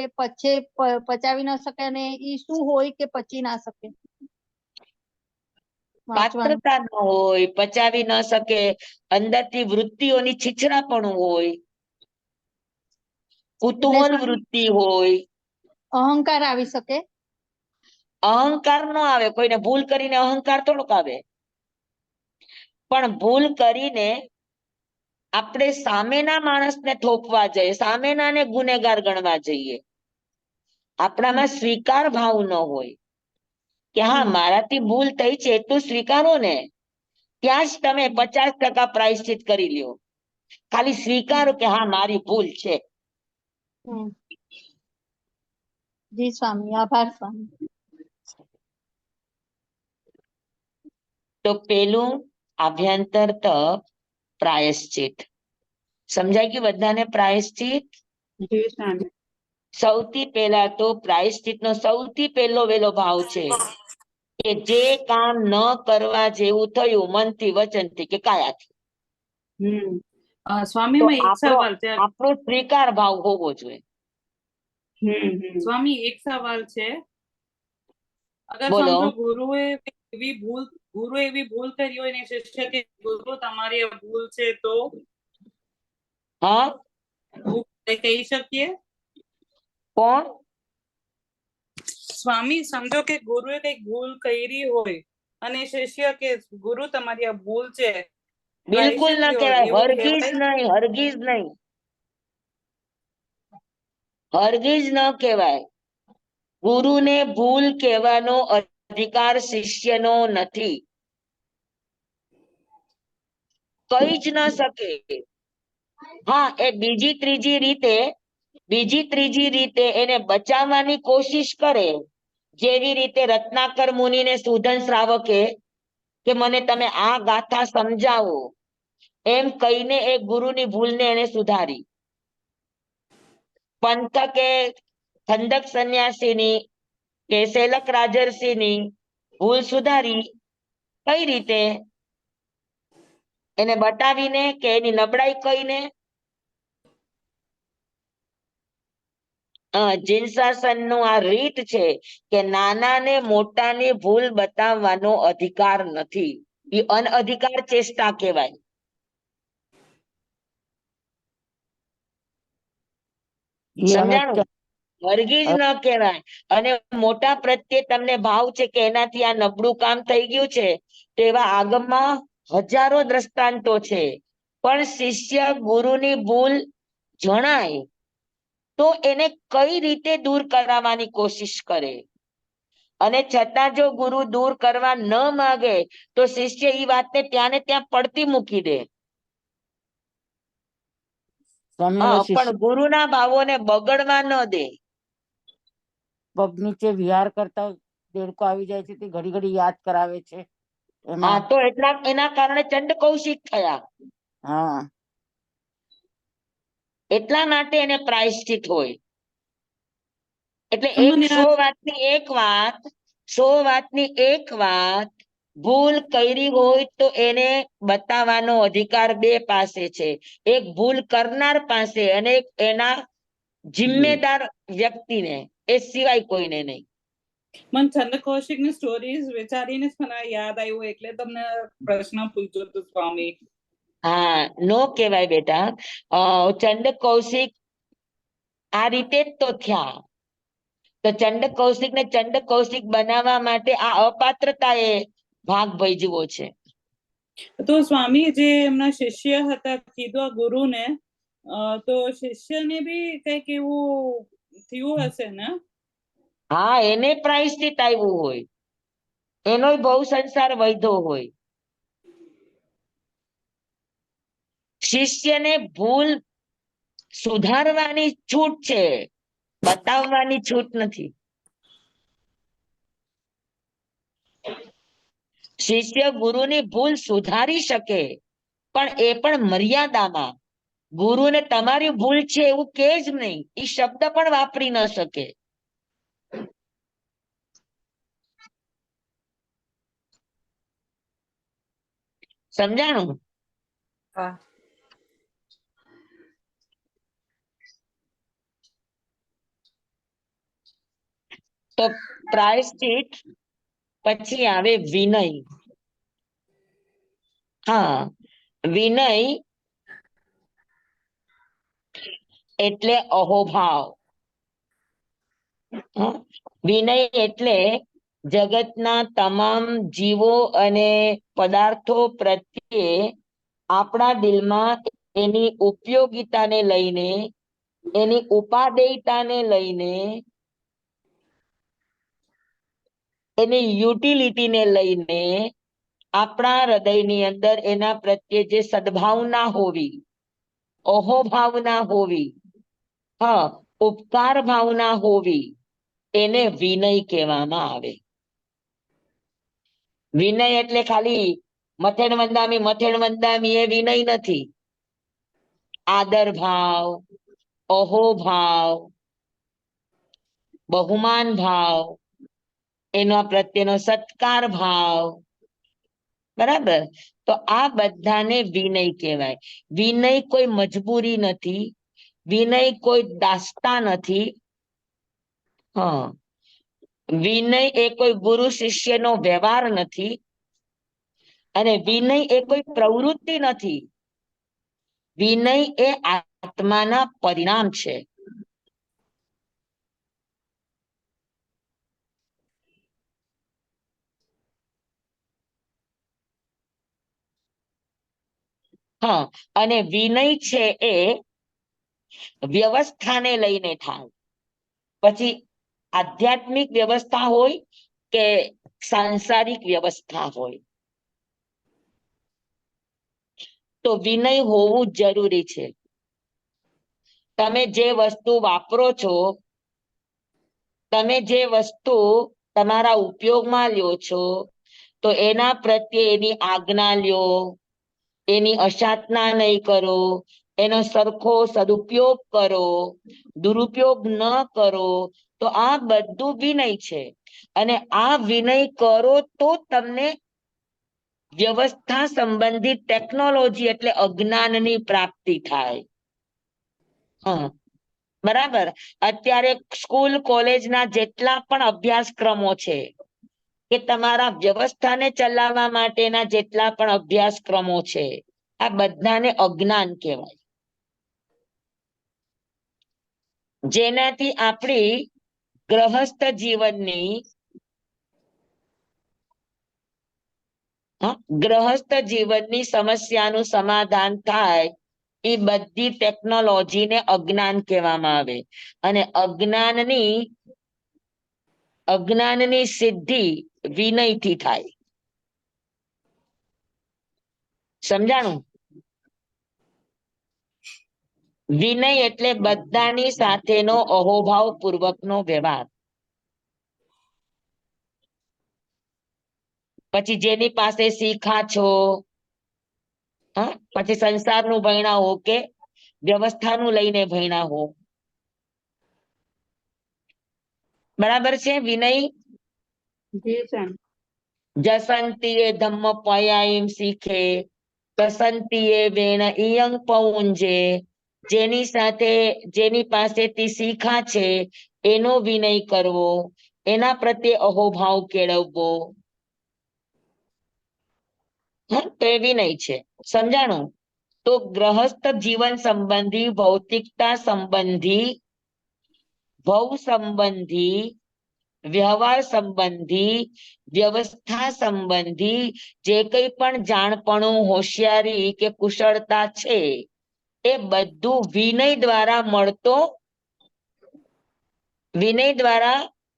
પચાવી ન શકે, અને ઈ શું હોય કે પચી ના શકે? પાત્રતા ન હોય, પચાવી ન શકે, અંદરથી વૃત્તિઓની છીછરાપણું હોય, કુતૂહલ વૃત્તિ હોય. અહંકાર આવી શકે? અહંકાર ન આવે, કોઈને ભૂલ કરીને અહંકાર થોડોક આવે. પણ ભૂલ કરીને આપણે સામેના માણસને થોપવા જઈએ, સામેનાને ગુનેગાર ગણવા જઈએ, આપણામાં સ્વીકાર ભાવ ન હોય કે હા મારાથી ભૂલ થઈ છે એટલું સ્વીકારો ને, ત્યાં જ તમે 50% પ્રાયશ્ચિત કરી લ્યો. ખાલી સ્વીકારો કે હા મારી ભૂલ છે. જી સ્વામી, આભાર સ્વામી. તો પેલું આભ્યંતર તપ પ્રાયશ્ચિત. સમજાય કે બધાને પ્રાયશ્ચિત? સૌથી પહેલા તો પ્રાયશ્ચિતનો સૌથી પહેલો વેલો ભાવ છે કે જે કામ ન કરવા જેવું થયું મનથી, વચનથી કે કાયાથી, સ્વામી, તો માં એક સવાલ છે. આપણો સ્વીકાર ભાવ હોવો જોઈએ. સ્વામી, એક સવાલ છે. અગર બોલો. સમજો ગુરુએ એવી ભૂલ કરી હોય ને શિષ્ય કે ગુરુ તમારી આ ભૂલ છે, તો હા, કહી શકીએ? કોણ? સ્વામી, સમજો કે ગુરુએ કઈક ભૂલ કરી હોય અને શિષ્ય કે ગુરુ તમારી આ ભૂલ છે, બિલકુલ ન કહેવાય, એવું હરગીઝ કહેવાય? નહીં, હરગીઝ નહીં. હરગીજ ન કહેવાય. ગુરુને ભૂલ કહેવાનો અધિકાર શિષ્યનો નથી, કહી જ ન શકે. હા, એ બીજી ત્રીજી રીતે એને બચાવવાની કોશિશ કરે, જેવી રીતે રત્નાકર મુનિને સુધન શ્રાવકે કે મને તમે આ ગાથા સમજાવો, એમ કહીને એ ગુરુની ભૂલને એને સુધારી. પંથકે ખંડક સંન્યાસીની કે શેલક રાજર્ષિની ભૂલ સુધારી. કઈ રીતે? એને બતાવીને કે એની નબળાઈ કહીને. જીનશાસનનું આ રીત છે કે નાનાને મોટાની ભૂલ બતાવવાનો અધિકાર નથી, એ અનઅધિકાર ચેષ્ટા કહેવાય. સમજાણું? હરગીજ ન કહેવાય. અને મોટા પ્રત્યે તમને ભાવ છે કે એનાથી આ નબળું કામ થઈ ગયું છે, તેવા આગમમાં હજારો દ્રષ્ટાંતો છે. પણ શિષ્ય ગુરુની ભૂલ જણાય તો એને કઈ રીતે દૂર કરાવવાની કોશિશ કરે, અને છતાં જો ગુરુ દૂર કરવા ન માગે તો શિષ્ય એ વાતને ત્યાં ને ત્યાં પડતી મૂકી દે. પણ ગુરુના ભાવોને બગડવા ન દે. પગ નીચે વિહાર કરતા દેડકો આવી જાય છે તે ઘડી ઘડી યાદ કરાવે છે. હા, તો એના કારણે ચંડ કૌશિક થયા. હા, એટલા માટે એને પ્રાયશ્ચિત હોય. એટલે મને સો વાતની એક વાત ભૂલ કરી હોય તો એને બતાવવાનો અધિકાર બે પાસે છે, એક ભૂલ કરનાર પાસે અને એના જિમ્મેદાર વ્યક્તિને, એ સિવાય કોઈને નહીં. મને ચંદ્ર કૌશિકની સ્ટોરીઝ વિચારીને જ મને યાદ આવ્યું, એટલે તમને પ્રશ્ન પૂછ્યો હતો સ્વામી. હા, નો કહેવાય બેટા. ચંડ કૌશિક આ રીતે જ તો થયા. તો ચંડ કૌશિક બનાવવા માટે આ અપાત્રતાએ ભાગ ભજવો છે. તો સ્વામી જે એમના શિષ્ય હતા, કીધું આ ગુરુને, તો શિષ્યને બી કઈક એવું થયું હશે ને? હા, એને પ્રાયશ્ચિત આવ્યું હોય, એનો બહુ સંસાર વધ્યો હોય. શિષ્યને ભૂલ સુધારવાની છૂટ છે, બતાવવાની છૂટ નથી. શિષ્ય ગુરુની ભૂલ સુધારી શકે, પણ એ પણ મર્યાદામાં. ગુરુને તમારી ભૂલ છે એવું કે જ નહીં, એ શબ્દ પણ વાપરી ન શકે. સમજાણું? હા. તો પ્રાયશ્ચિત પછી આવે વિનય. હા, વિનય એટલે અહોભાવ. વિનય એટલે જગતના તમામ જીવો અને પદાર્થો પ્રત્યે આપણા દિલમાં એની ઉપયોગિતાને લઈને, એની ઉપાદેયતાને લઈને, એની યુટિલિટીને લઈને આપણા હૃદયની અંદર એના પ્રત્યે જે સદભાવના હોવી, અહોભાવના હોવી, હા, ઉપકાર ભાવના હોવી, એને વિનય કહેવામાં આવે. વિનય એટલે ખાલી મથેણ વંદામી એ વિનય નથી. આદર ભાવ, અહોભાવ, બહુમાન ભાવ, એના પ્રત્યેનો સત્કાર ભાવ, બરાબર? તો આ બધાને વિનય કહેવાય. વિનય કોઈ મજબૂરી નથી, વિનય કોઈ દાસ્તા નથી. હા, વિનય એ કોઈ ગુરુ શિષ્યનો વ્યવહાર નથી, અને વિનય એ કોઈ પ્રવૃત્તિ નથી. વિનય એ આત્માના પરિણામ છે. હા, અને વિનય છે એ વ્યવસ્થાને લઈને થાય. પછી આધ્યાત્મિક વ્યવસ્થા હોય કે સાંસારિક વ્યવસ્થા હોય, તો વિનય હોવું જરૂરી છે. તમે જે વસ્તુ વાપરો છો, તમે જે વસ્તુ તમારા ઉપયોગમાં લ્યો છો, તો એના પ્રત્યે એની આજ્ઞા લ્યો, એની અસાધના નહીં કરો, એનો સરખો સદુપયોગ કરો, દુરુપયોગ ન કરો. તો આ બધું વિનય છે. અને આ વિનય કરો તો તમને વ્યવસ્થા સંબંધિત ટેકનોલોજી એટલે અજ્ઞાનની પ્રાપ્તિ થાય. હા, બરાબર. અત્યારે સ્કૂલ કોલેજના જેટલા પણ અભ્યાસક્રમો છે, કે તમારા વ્યવસ્થાને ચલાવવા માટેના જેટલા પણ અભ્યાસક્રમો છે, આ બધાને અજ્ઞાન કહેવાય. જેનાથી આપણી ગ્રહસ્થ જીવનની ગ્રહસ્થ જીવનની સમસ્યાનું સમાધાન થાય, એ બધી ટેકનોલોજીને અજ્ઞાન કહેવામાં આવે. અને અજ્ઞાનની સિદ્ધિ વિનયથી થાય. સમજાણું? વિનય એટલે બધાની સાથેનો અહોભાવ પૂર્વકનો વ્યવહાર. પછી જેની પાસે શીખા છો, પછી સંસારનું ભણ્યા હો કે વ્યવસ્થાનું લઈને ભણ્યા હો, બરાબર છે વિનય? જસંતીએ ધમ્મ પયાઈમ શીખે, કસંતીએ વેણ ઇયં પૌંજે. જેની પાસેથી શીખા છે એનો વિનય કરવો, એના પ્રત્યે અહોભાવ કેળવવો, તો એ વિનય છે. સમજાણું? તો ગ્રહસ્થ જીવન સંબંધી, ભૌતિકતા સંબંધી, ભવ સંબંધી, વ્યવહાર સંબંધી, વ્યવસ્થા સંબંધી જે કંઈ પણ જાણપણું, હોશિયારી કે કુશળતા છે, એ બધું વિનય દ્વારા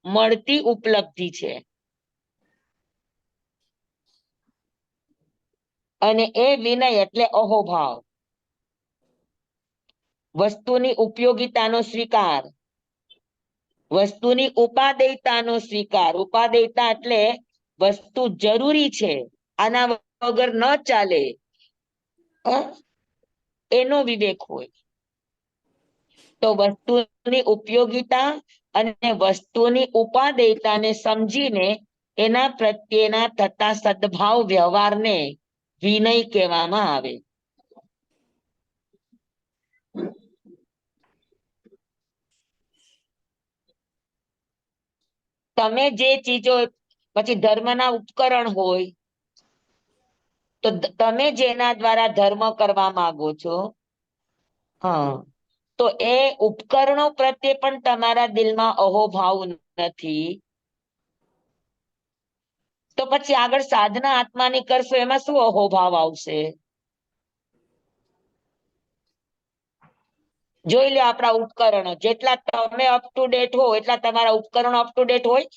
મળતી ઉપલબ્ધિ છે. અને એ વિનય એટલે અહોભાવ, વસ્તુની ઉપયોગિતાનો સ્વીકાર, વસ્તુની ઉપાદેયતાનો સ્વીકાર. ઉપાદેયતા એટલે વસ્તુ જરૂરી છે, આના વગર ન ચાલે, એનો વિવેક હોય. તો વસ્તુની ઉપયોગિતા અને વસ્તુની ઉપાદેયતાને સમજીને એના પ્રત્યેના થતા સદભાવ વ્યવહારને વિનય કહેવામાં આવે. તમે જે ચીજો, પછી ધર્મના ઉપકરણ હોય, તો તમે જેના દ્વારા ધર્મ કરવા માંગો છો, તો એ ઉપકરણો પ્રત્યે પણ તમારા દિલમાં અહોભાવ નથી, તો પછી આગળ સાધના આત્માની કરશો, એમાં શું અહોભાવ આવશે? જોઈ લો આપણા ઉપકરણો, જેટલા તમે અપ ટુ ડેટ હો એટલા તમારા ઉપકરણો અપ ટુ ડેટ હોય.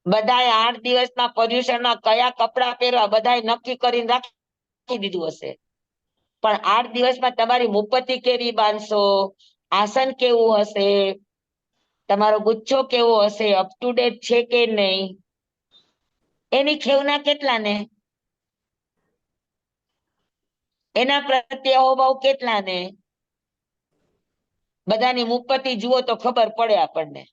બધાએ 8 દિવસના પર્યુષણમાં કયા કપડા પહેરવા બધાએ નક્કી કરીને રાખી દીધું હશે, પણ 8 દિવસમાં તમારી મુપત્તિ કેવી બાંધશો, આસન કેવું હશે, તમારો ગુચ્છો કેવો હશે, અપ ટુ ડેટ છે કે નહીં, એની ખેવના કેટલાને, એના પ્રત્યે અહોભાવ કેટલાને? બધાની મુપત્તિ જુઓ તો ખબર પડે આપણને.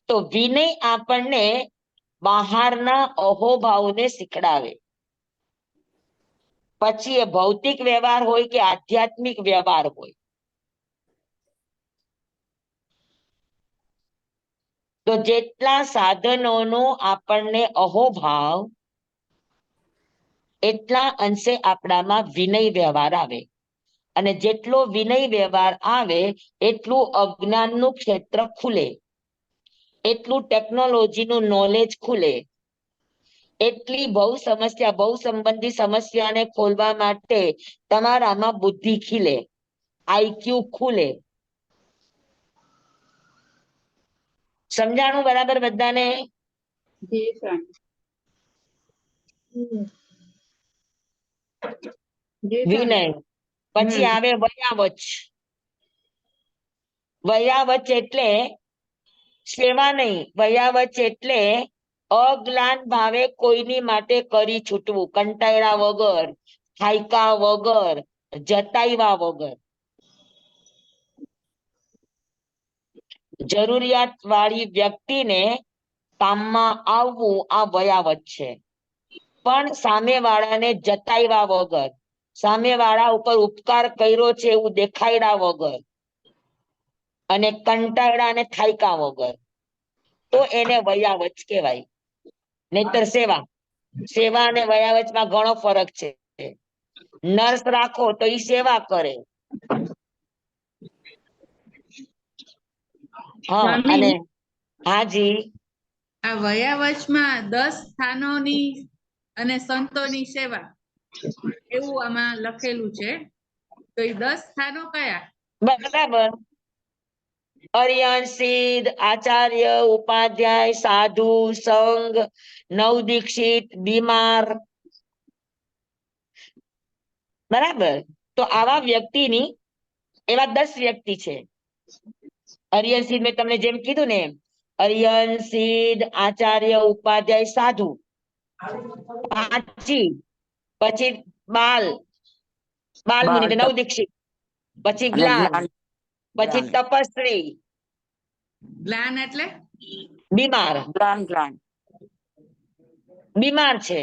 તો વિનય આપણને બહારના અહોભાવને શીખડાવે. પછી એ ભૌતિક વ્યવહાર હોય કે આધ્યાત્મિક વ્યવહાર હોય, તો જેટલા સાધનોનો આપણને અહોભાવ, એટલા અંશે આપણામાં વિનય વ્યવહાર આવે. અને જેટલો વિનય વ્યવહાર આવે એટલું અજ્ઞાનનું ક્ષેત્ર ખુલે, એટલું ટેકનોલોજીનું નોલેજ ખુલે, એટલી બહુ સમસ્યા, બહુ સંબંધી સમસ્યાને ખોલવા માટે તમારામાં બુદ્ધિ ખીલે, આઈક્યુ ખુલે. સમજાણું બરાબર બધાને? જી સ્વામી. જી વિનય. સ્વામી. પછી આવે વયાવચ. વયાવચ એટલે સેવા નહીં, વયાવચ એટલે અજ્ઞાન ભાવે કોઈની માટે કરી છૂટવું, કંટાળ્યા વગર, હાયકા વગર, જતાવ્યા વગર. જરૂરિયાત વાળી વ્યક્તિને કામમાં આવવું આ વયાવચ છે. પણ સામેવાળાને જતાવ્યા વગર, સામેવાળા ઉપર ઉપકાર કર્યો છે એવું દેખાડ્યા વગર, અને કંટાળ્યા અને થાયકા વગર, તો એને વયાવચ કહેવાય. નહીતર સેવા. સેવા અને વયાવચમાં ઘણો ફરક છે. નર્સ રાખો તો ઈ સેવા કરે. હા, અને હાજી, આ વયાવચમાં 10 સ્થાનોની અને સંતોની સેવા એવું આમાં લખેલું છે. તો એ 10 સ્થાનો કયા? બરાબર. અરિયન, સિદ્ધ, આચાર્ય, ઉપાધ્યાય, સાધુ, સંઘ, નવદીક્ષિત, બીમાર. બરાબર. તો આવા વ્યક્તિની, એવા 10 વ્યક્તિ છે. અરિયન, સિદ્ધ મેં તમને જેમ કીધું ને, અરિયન, સિદ્ધ, આચાર્ય, ઉપાધ્યાય, સાધુ, પછી બાલ મુનિ, નવદીક્ષિત, પછી જ્ઞાન, પછી તપસ્વી, જ્ઞાન એટલે બીમાર. બીમાર છે.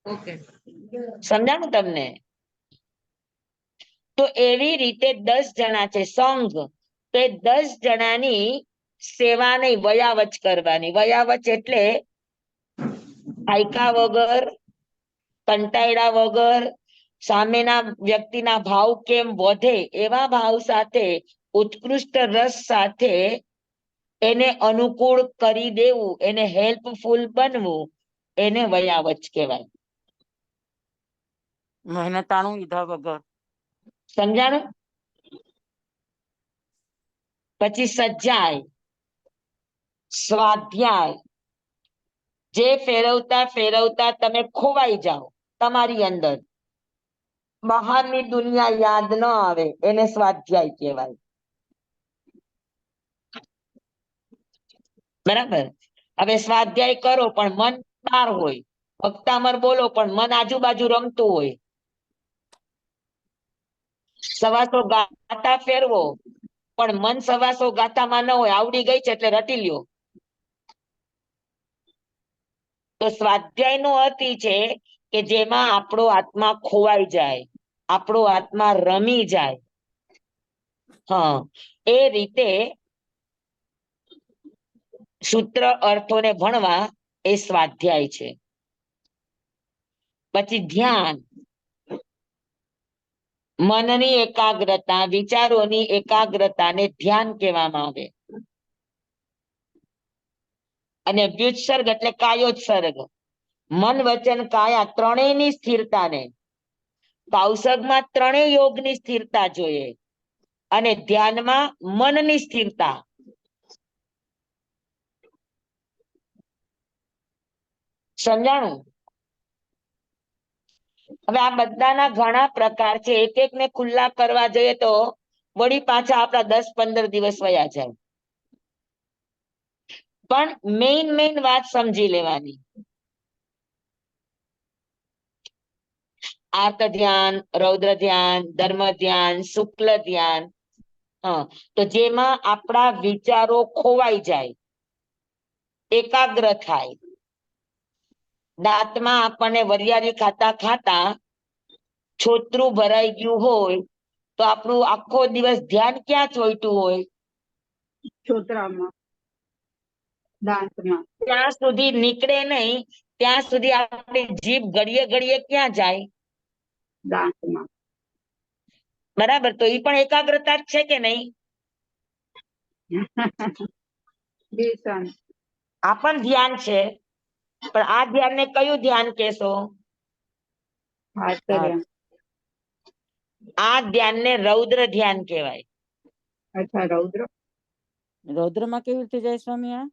ઓકે. સમજાણું તમને? તો એવી રીતે 10 જણા છે. સંઘ તો એ 10 જણાની સેવા નહીં, વયાવચ કરવાની. વયાવચ એટલે હાયકા વગર, કંટાળ્યા વગર, સામેના વ્યક્તિના ભાવ કેમ વધે એવા ભાવ સાથે, ઉત્કૃષ્ટ રસ સાથે એને અનુકૂળ કરી દેવું, એને હેલ્પફુલ બનવું, એને વયાવચ કહેવાય. મહેનતાણું લીધા વગર. સમજાણું? પછી સજ્જાય, સ્વાધ્યાય, જે ફેરવતા ફેરવતા તમે ખોવાઈ જાઓ તમારી અંદર, બહારની દુનિયા યાદ ન આવે, એને સ્વાધ્યાય કહેવાય. બરાબર. હવે સ્વાધ્યાય કરો પણ મન બહાર હોય, ભક્તામર બોલો પણ મન આજુબાજુ રમતું હોય, સવાસો ગાતા ફેરવો પણ મન સવાસો ગાતામાં ન હોય, આવડી ગઈ છે એટલે રટી લ્યો. તો સ્વાધ્યાય નો અર્થ ઈ છે કે જેમાં આપણો આત્મા ખોવાઈ જાય, આપણો આત્મા રમી જાય. હા, એ રીતે સૂત્ર અર્થોને ભણવા એ સ્વાધ્યાય છે. પછી ધ્યાન, મનની એકાગ્રતા, વિચારોની એકાગ્રતાને ધ્યાન કહેવામાં આવે. અને વ્યુત્સર્ગ એટલે કાયોત્સર્ગ, મન વચન કાયા ત્રણેયની સ્થિરતાને, કૌશગમાં ત્રણેય યોગની સ્થિરતા જોઈએ, અને ધ્યાનમાં મનની સ્થિરતા. સમજાણું? હવે આ બધાના ઘણા પ્રકાર છે, એક એક ને ખુલ્લા કરવા જઈએ તો વળી પાછા આપણા 10-15 દિવસ વયા જાય. પણ મેઇન વાત સમજી લેવાની. આર્ત ધ્યાન, રૌદ્ર ધ્યાન, ધર્મ ધ્યાન, શુક્લ ધ્યાન. તો જેમાં આપણા વિચારો ખોવાઈ જાય, એકાગ્ર થાય. દાંતમાં આપણને વરિયાળી ખાતા ખાતા છોતરું ભરાઈ ગયું હોય તો આપણું આખો દિવસ ધ્યાન ક્યાં ચોંટ્યું હોય? છોતરામાં, દાંતમાં. ત્યાં સુધી નીકળે નહીં, ત્યાં સુધી આપણી જીભ ઘડીએ ઘડીએ ક્યાં જાય? દાંતમાં. બરાબર. તો એ પણ એકાગ્રતા જ છે કે નહીં? આ પણ ધ્યાન છે. પણ આ ધ્યાનને કયું ધ્યાન કહેશો? આશ્ચર્ય. આ ધ્યાનને રૌદ્ર ધ્યાન કહેવાય. અચ્છા, રૌદ્ર. રૌદ્રમાં કેવી રીતે જાય સ્વામી આ?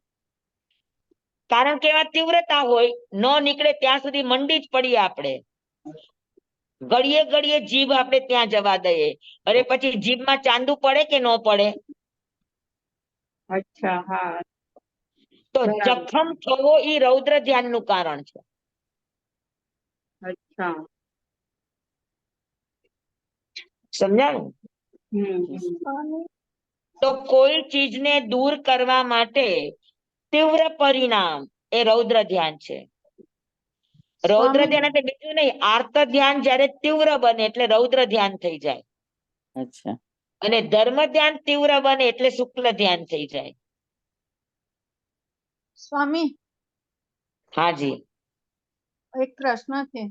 કારણ કે એમાં તીવ્રતા હોય, ન નીકળે ત્યાં સુધી મંડી જ પડીએ આપણે. ઘડીએ ઘડીએ જીભ આપણે ત્યાં જવા દઈએ, અરે પછી જીભમાં ચાંદુ પડે કે ન પડે? અચ્છા, હા. તો બરાબર. જખમ થવો એ રૌદ્ર ધ્યાનનું કારણ છે. અચ્છા. સમજાણું? તો કોઈ ચીજને દૂર કરવા માટે તીવ્ર પરિણામ એ રૌદ્ર ધ્યાન છે. રૌદ્ર સ્વામી, ધ્યાન એટલે બીજું નહીં, આર્ત ધ્યાન જ્યારે તીવ્ર બને એટલે રૌદ્ર ધ્યાન થઈ જાય, અચ્છા. અને ધર્મ ધ્યાન તીવ્ર બને એટલે શુક્લ ધ્યાન થઈ જાય. સ્વામી, હાજી, એક પ્રશ્ન છે.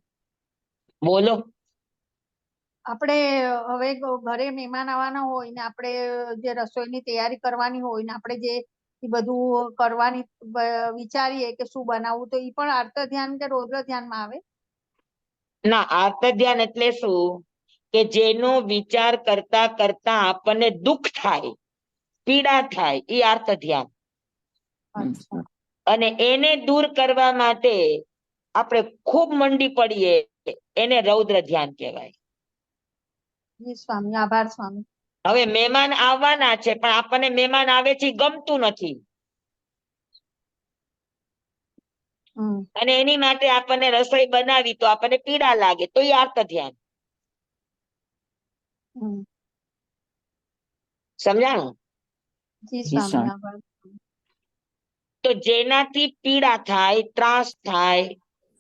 બોલો. આપણે હવે ઘરે મહેમાન આવવાના હોય ને આપણે જે રસોઈની તૈયારી કરવાની હોય ને આપણે જે ઈ બધું કરવાની વિચારીએ કે શું બનાવવું, તો ઈ પણ આર્ત ધ્યાન કે રૌદ્ર ધ્યાનમાં આવે? ના, આર્ત ધ્યાન એટલે શું કે જેનો વિચાર કરતા કરતા આપણને દુઃખ થાય, પીડા થાય, એ આર્ત ધ્યાન. અચ્છા. અને એને દૂર કરવા માટે આપણે ખૂબ મંડી પડીએ, એને રૌદ્ર ધ્યાન કહેવાય. જી સ્વામી, આભાર સ્વામી. હવે મહેમાન આવવાના છે પણ આપણને મહેમાન આવે છે ઈ ગમતું નથી, અને એની માટે આપણને રસોઈ બનાવી તો આપણને પીડા લાગે, તો એ આર્ત ધ્યાન. સમજાણું? જી જી સ્વામી, સ્વામી. આભાર. તો જેનાથી પીડા થાય, ત્રાસ થાય,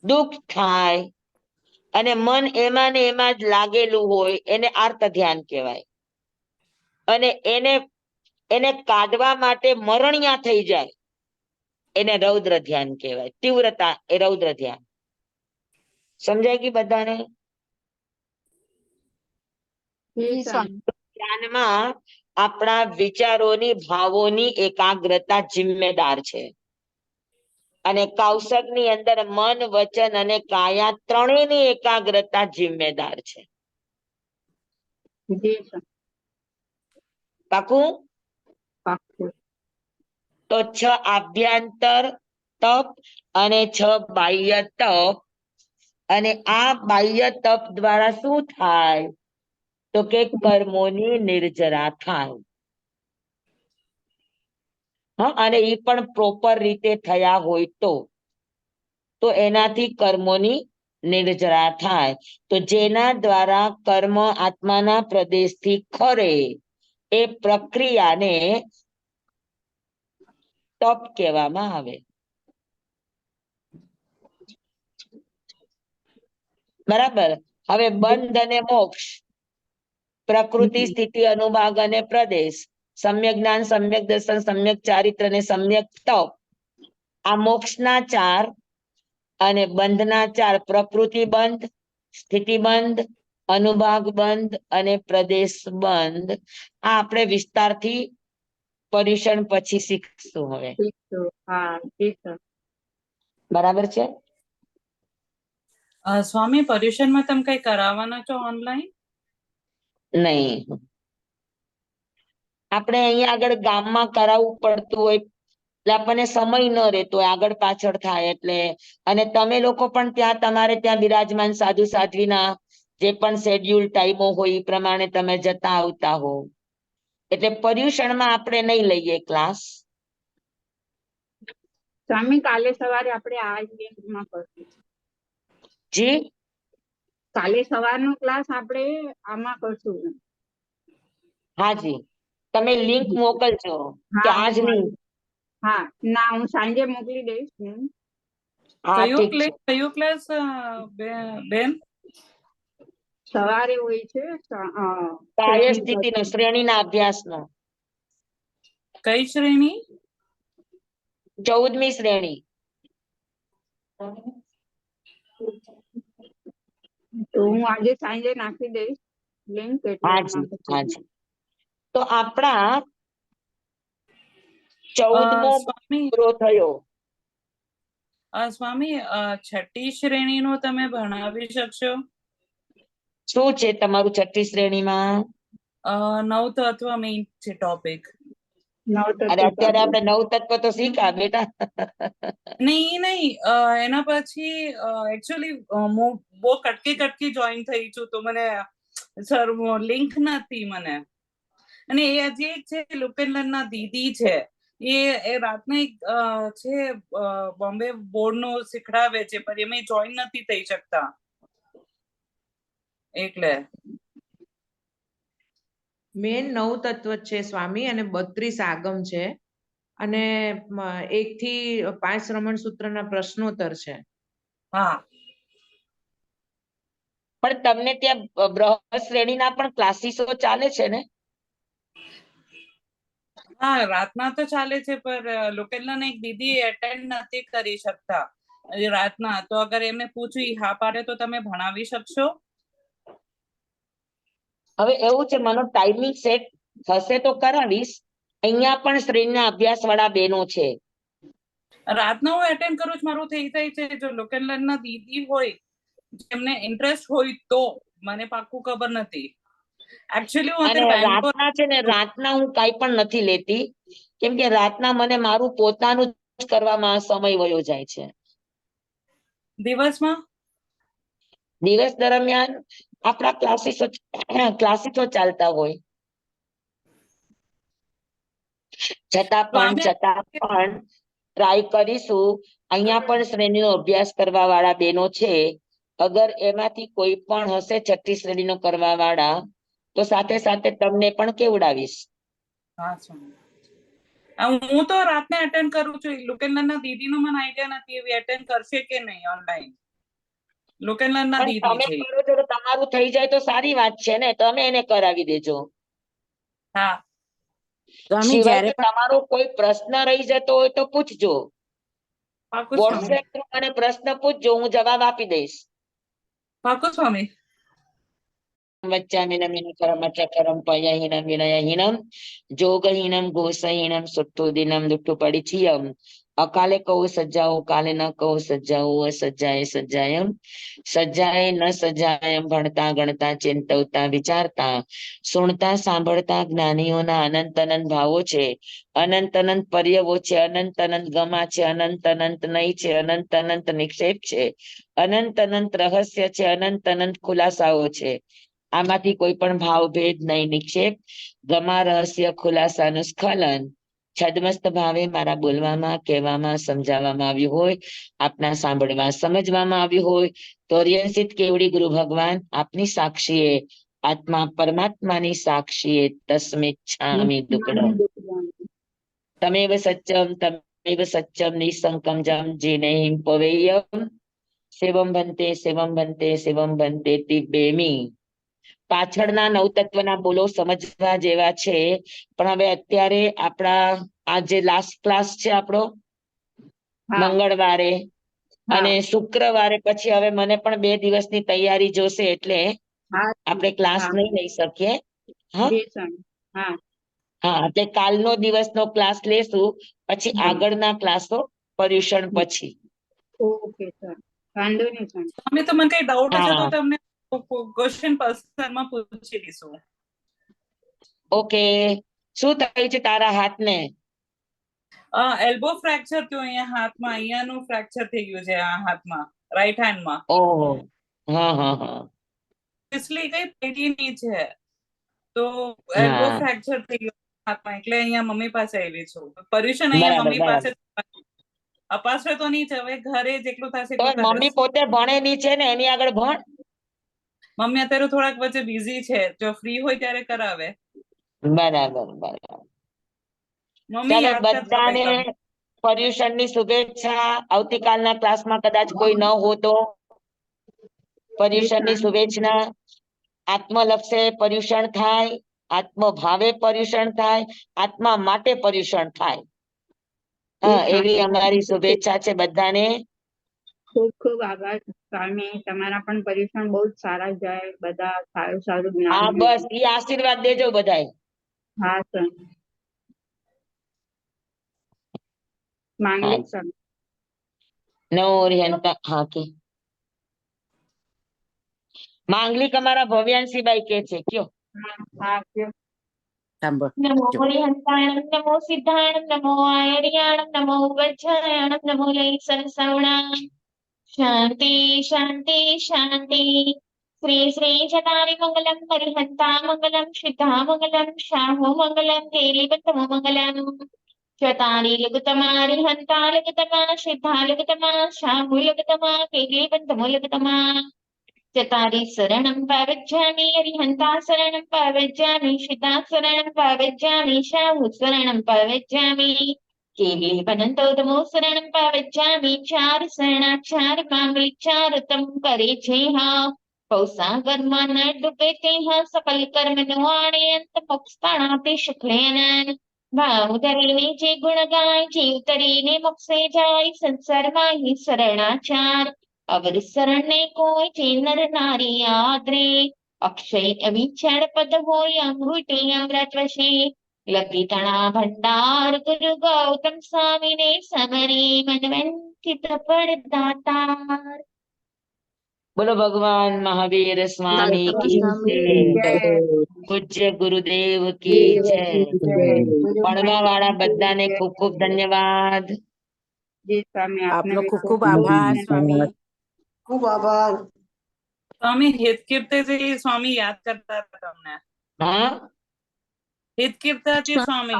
દુઃખ થાય, અને મન એમાં ને એમાં જ લાગેલું હોય, એને આર્ત ધ્યાન કહેવાય. અને એને કાઢવા માટે મરણિયા થઈ જાય, એને રૌદ્ર ધ્યાન કહેવાય. તીવ્રતા એ રૌદ્ર ધ્યાન. સમજાય ગઈ બધાને? જી સ્વામી. ધ્યાનમાં આપણા વિચારોની, ભાવોની એકાગ્રતા જિમ્મેદાર છે. અને કૌશકની અંદર મન, વચન અને કાયા ત્રણેયની એકાગ્રતા જિમ્મેદાર છે. પાકું? પાક્કું. તો 6 આભ્યંતર તપ અને 6 બાહ્ય તપ. અને આ બાહ્ય તપ દ્વારા શું થાય? તો કે કર્મોની નિર્જરા થાય. હા, અને એ પણ પ્રોપર રીતે થયા હોય તો એનાથી કર્મોની નિર્જરા થાય. તો જેના દ્વારા કર્મ આત્માના પ્રદેશથી ખરે, એ પ્રક્રિયાને તપ કહેવામાં આવે. બરાબર. હવે બંધ અને મોક્ષ, પ્રકૃતિ, સ્થિતિ, અનુભાગ અને પ્રદેશ, સમ્યક જ્ઞાન, સમ્યક દર્શન, સમ્યક ચારિત્ર અને સમ્યક તપ, આ મોક્ષના 4 અને બંધના 4, પ્રકૃતિ બંધ, સ્થિતિ બંધ, અનુભાગ બંધ અને પ્રદેશ બંધ. આ આપણે વિસ્તારથી પર્યુષણ પછી શીખશું. હવે બરાબર છે? સ્વામી, પર્યુષણમાં તમે કઈ કરાવવાના છો ઓનલાઈન? નહીં, આપણે અહીંયા આગળ ગામમાં કરાવવું પડતું હોય એટલે આપણને સમય ન રહેતો હોય, આગળ પાછળ થાય એટલે. અને તમે લોકો પણ ત્યાં તમારે ત્યાં બિરાજમાન સાધુ સાધ્વીના જે પણ શેડ્યુલ ટાઈમો હોય એ પ્રમાણે તમે જતા આવતા હો, એટલે પર્યુષણમાં આપણે નહીં લઈએ ક્લાસ. સ્વામી, કાલે સવારે આપણે આ ઇવેન્ટમાં કરશું. જી, કાલે સવારનો ક્લાસ આપણે આમાં કરશું. હાજી, તમે લિંક મોકલજો કે આજ નહીં. હા, ના, હું સાંજે મોકલી દઈશ. હા, ઠીક છે. કયો ક્લાસ બેન? સવારે હોય છે કાય સ્થિતિનો, શ્રેણીના અભ્યાસનો. કઈ શ્રેણી? 14મી શ્રેણી. તો હું આજે સાંજે નાખી દઈશ લિંક. હાજી, હાજી. તો આપણા 14મો સ્વામી, પૂરો થયો. સ્વામી, છઠ્ઠી શ્રેણીનું તમે ભણાવી શકશો? શું છે તમારું છઠ્ઠી શ્રેણીમાં? નવ તત્વ મેઇન છે ટોપિક. અરે અત્યારે આપણે નવ તત્વ તો શીખા બેટા. નહીં, એના પછી એકચ્યુઅલી હું બહુ કટકી જોઈન થઈ છું, તો મને સર લિંક નથી મને. અને એ હજી એક છે લુપેનલનના દીદી છે, એ રાતના એક છે બોમ્બે બોર્ડ નું શીખડાવે છે, પણ એમાં જોઈન નથી થઈ શકતા એટલે. મેન 9 તત્વ છે સ્વામી, અને 32 આગમ છે, અને 1 થી 5 શ્રમણ સૂત્રના પ્રશ્નોત્તર છે. હા, પણ તમને ત્યાં બૃહદ શ્રેણીના પણ ક્લાસીસો ચાલે છે ને? હા, રાતના તો ચાલે છે, પણ લોકેલના એક દીદી એટેન્ડ નથી કરી શકતા રાતના. તો અગર એમને પૂછ્યું, હા પાડે તો તમે ભણાવી શકશો? હવે એવું છે, મને ટાઈમિંગ સેટ થશે તો કરાવીશ. અહીંયા પણ શ્રેણીના અભ્યાસ વાળા બહેનો છે. રાતના હું એટેન્ડ કરું છું, મારું થઈ જાય છે. જો લોકેલના દીદી હોય, જેમને ઇન્ટરેસ્ટ હોય તો, મને પાક્કું ખબર નથી. એકચ્યુઅલી હું અને અત્યારે બેંગ્લોર રાતના છે ને, રાતના હું કાંઈ પણ નથી લેતી, કેમ કે રાતના મને મારું પોતાનું જ કરવામાં સમય વયો જાય છે. દિવસમાં દિવસ દરમિયાન આપણા ક્લાસીસો ચાલતા હોય, છતાં પણ ટ્રાય કરીશું. અહીંયા પણ શ્રેણીનો અભ્યાસ કરવા વાળા બહેનો છે. અગર એમાંથી કોઈ પણ હશે છઠ્ઠી શ્રેણીનો કરવા વાળા, તો સાથે સાથે તમને પણ કેવડાવીશ. હા સ્વામી, હું તો રાતને એટેન્ડ કરું છું. લોકેલના દીદીનો મને આઈડિયા નથી, એવી એટેન્ડ કરશે કે નહીં ઓનલાઈન. લોકેલના પણ દીદી તમે છે. કરો છો તો તમારું થઈ જાય તો સારી વાત છે ને, તમે એને કરાવી દેજો. હા સ્વામી સિવાય જ્યારે જો પણ તમારો કોઈ પ્રશ્ન રહી જતો હોય તો પૂછજો. પાકું સ્વામી, વોટ્સએપ થ્રુ મને પ્રશ્ન પૂછજો, હું જવાબ આપી દઈશ. પાકું સ્વામી. વચ્ચામિનમિન કરમચકરમ પયહીનમ વિનયહીનમ જોગહીનમ ઘોષહીનમ સુટ્ટુદિનમ દુટ્ટુપડિચિયમ અકાલે કહો સજ્જાઓ કાલે ન કહો સજ્જાઓ અસજ્જાએ સજ્જાયમ સજ્જાએ ન સજ્જાયમ ભણતા ગણતા ચિંતવતા વિચારતા સુણતા સાંભળતા જ્ઞાનીઓના અનંત અનંત ભાવો છે, અનંત અનંત પર્યવો છે, અનંત અનંત ગમા છે, અનંત અનંત નય છે, અનંત અનંત નિક્ષેપ છે, અનંત અનંત રહસ્ય છે, અનંત અનંત ખુલાસાઓ છે. આમાંથી કોઈ પણ ભાવભેદ નહીં, નિક્ષેપ ગમા રહસ્ય ખુલાસાનું સ્ખલન છદમસ્ત ભાવે મારા બોલવામાં, કહેવામાં, સમજાવવામાં આવ્યું હોય, આપના સાંભળવા સમજવામાં આવ્યું હોય તો રિયંસિત કેવડી ગુરુ ભગવાન આપની સાક્ષીએ, આત્મા પરમાત્માની સાક્ષીએ તસ્મિચ્છામિ દુક્કડમ તમેવ સચ્ચમ નિસંકમ જમ જીનેહિમ પવેયમ સેવમ ભંતે સેવમ ભંતે તિબ્બેમી. પાછળના 9 તત્વના બોલો સમજવા જેવા છે, પણ હવે અત્યારે આપણા આ જે લાસ્ટ ક્લાસ છે આપણો મંગળવારે અને શુક્રવારે, પછી હવે મને પણ 2 દિવસની તૈયારી જોશે, એટલે આપણે ક્લાસ નહીં લઈ શકીએ. હા, એટલે કાલનો દિવસનો ક્લાસ લેશું, પછી આગળના ક્લાસો પર્યુષણ પછી. સ્વામી, તો મને કઈ ડાઉટ હશે તો હા, તમને ક્વેશ્ચન પર્સનલમાં પૂછી લઈશું. ઓકે. શું થયું છે તારા હાથને? એલ્બો ફ્રેક્ચર થયું અહીંયા હાથમાં, અહીંયાનું ફ્રેક્ચર થઈ ગયું છે આ હાથમાં, રાઈટ હેન્ડમાં. ઓહો, હા હા હા ફિસલી કઈ પેઢીની છે, તો એલ્બો હા, ફ્રેક્ચર થઈ ગયું હાથમાં, એટલે અહીંયા મમ્મી પાસે આવી છું. પર્યુષણ અહીંયા બરાબર મમ્મી પાસે બરાબર. અપાશે તો નહીં જ, હવે ઘરે જેટલું થશે તો એટલું કરીશ. મમ્મી પોતે ભણેલી છે ને, એની આગળ ભણ. મમ્મી અત્યારે થોડાક વચ્ચે બિઝી છે, જો ફ્રી હોય ત્યારે કરાવે. બરાબર બરાબર. મમ્મી ચાલો યાદ કરતા બધાને હોય પર્યુષણની શુભેચ્છા. આવતીકાલના ક્લાસમાં કદાચ કોઈ ન હો તો પર્યુષણની શુભેચ્છા. આત્મલક્ષે પર્યુષણ થાય, આત્મભાવે પર્યુષણ થાય, આત્મા માટે પર્યુષણ થાય. હા, એવી અમારી શુભેચ્છા છે બધાને. ખૂબ ખૂબ આભાર સ્વામી, તમારા પણ પર્યુષણ બહુ જ સારા જાય, બધા સારું સારું જ્ઞાન હા, બસ મેળવે. ઈ આશીર્વાદ દેજો બધાય. હા સ્વામી, હા, માંગલિક સ્વામી. નમો હરિહંતા હા કે માંગલિક અમારા ભવ્યાંશીબાઈ કે છે કયો હા કયો. સાંભળ નમો જો. હરિહંતાણમ નમો સિદ્ધાણમ નમો આયર્યાણમ નમો વજ્રાયણમ નમો લય સરસવણામ શાંતિ શાંતિ શાંતિ શ્રી શ્રી જટારી મંગલમ હરિહંતા મંગલમ સિદ્ધા મંગલમ શાહો મંગલમ કેલીબંધો મંગલમ જટારી લઘુતમા હરિહંતા લઘુતમા સિદ્ધા લઘુતમા શાહો લઘુતમા કેલીબંધો લઘુતમા चतारी शरणं पावज्जामि हरिहन्ता शरणं पावज्जामि शिता शरणं पावज्जामि शाहु शरणं पावज्जामि केवली पनन्तोदमो शरणं पावज्जामि चार शरणाचार माङ्गलिचारुतं करे जेह पौसागर्मा न डूबे तेह सकल कर्म नुआणे अंत मोक्षताणापि शुक्लेन भाव धरीने जे गुण गाय जीव तरीने मोक्षे जाय संसाરમાં ही शरणाचार અવર શરણે કોઈ છે નર નારી આદરે અક્ષય અવિચાર પદ હોય અમૃતિ અમૃત વશે લકી તણા ભંડાર ગુરુ ગૌતમ સ્વામીને સમરી મનવંચિત પડદાતાર બોલો ભગવાન મહાવીર સ્વામી કી જય પૂજ્ય ગુરુદેવ કી જય ભણવા વાળા બધાને ખૂબ ખૂબ ધન્યવાદ જી સ્વામી આપને આપનો બી ખૂબ ખૂબ આભાર સ્વામી. ખૂબ આભાર. સ્વામી હિતકીર્તિજી સ્વામી યાદ કરતા હતા તમને હા હિતકીર્તાજી સ્વામી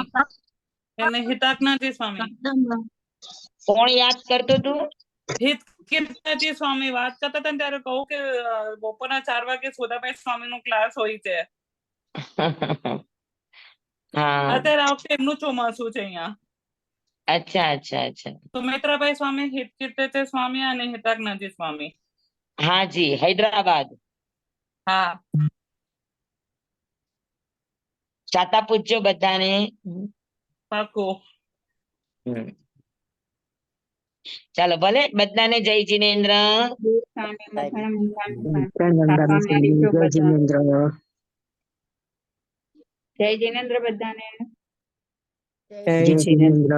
એમને હિતાકનાજી સ્વામી કોણ યાદ કરતું તું હિતકીર્તાજી સ્વામી વાત કરતા હતા ને ત્યારે કહું કે બપોરના 4 વાગે સોદાભાઈ સ્વામી નો ક્લાસ હોય છે હા અત્યારે આ વખતે એમનું ચોમાસું છે અહીંયા અચ્છા અચ્છા અચ્છા સુમિત્રાભાઈ સ્વામી હિતકીર્તિ સ્વામી અને હિતાકનાજી સ્વામી હા જી હૈદરાબાદ હા ચાતા પૂજ્યો બધાને પાકું હમ. ચાલો ભલે બધાને જય જીનેન્દ્ર જી સ્વામી બધાને મંગળાનું સ્વામી જય જીનેન્દ્ર બધાને જય જીનેન્દ્ર.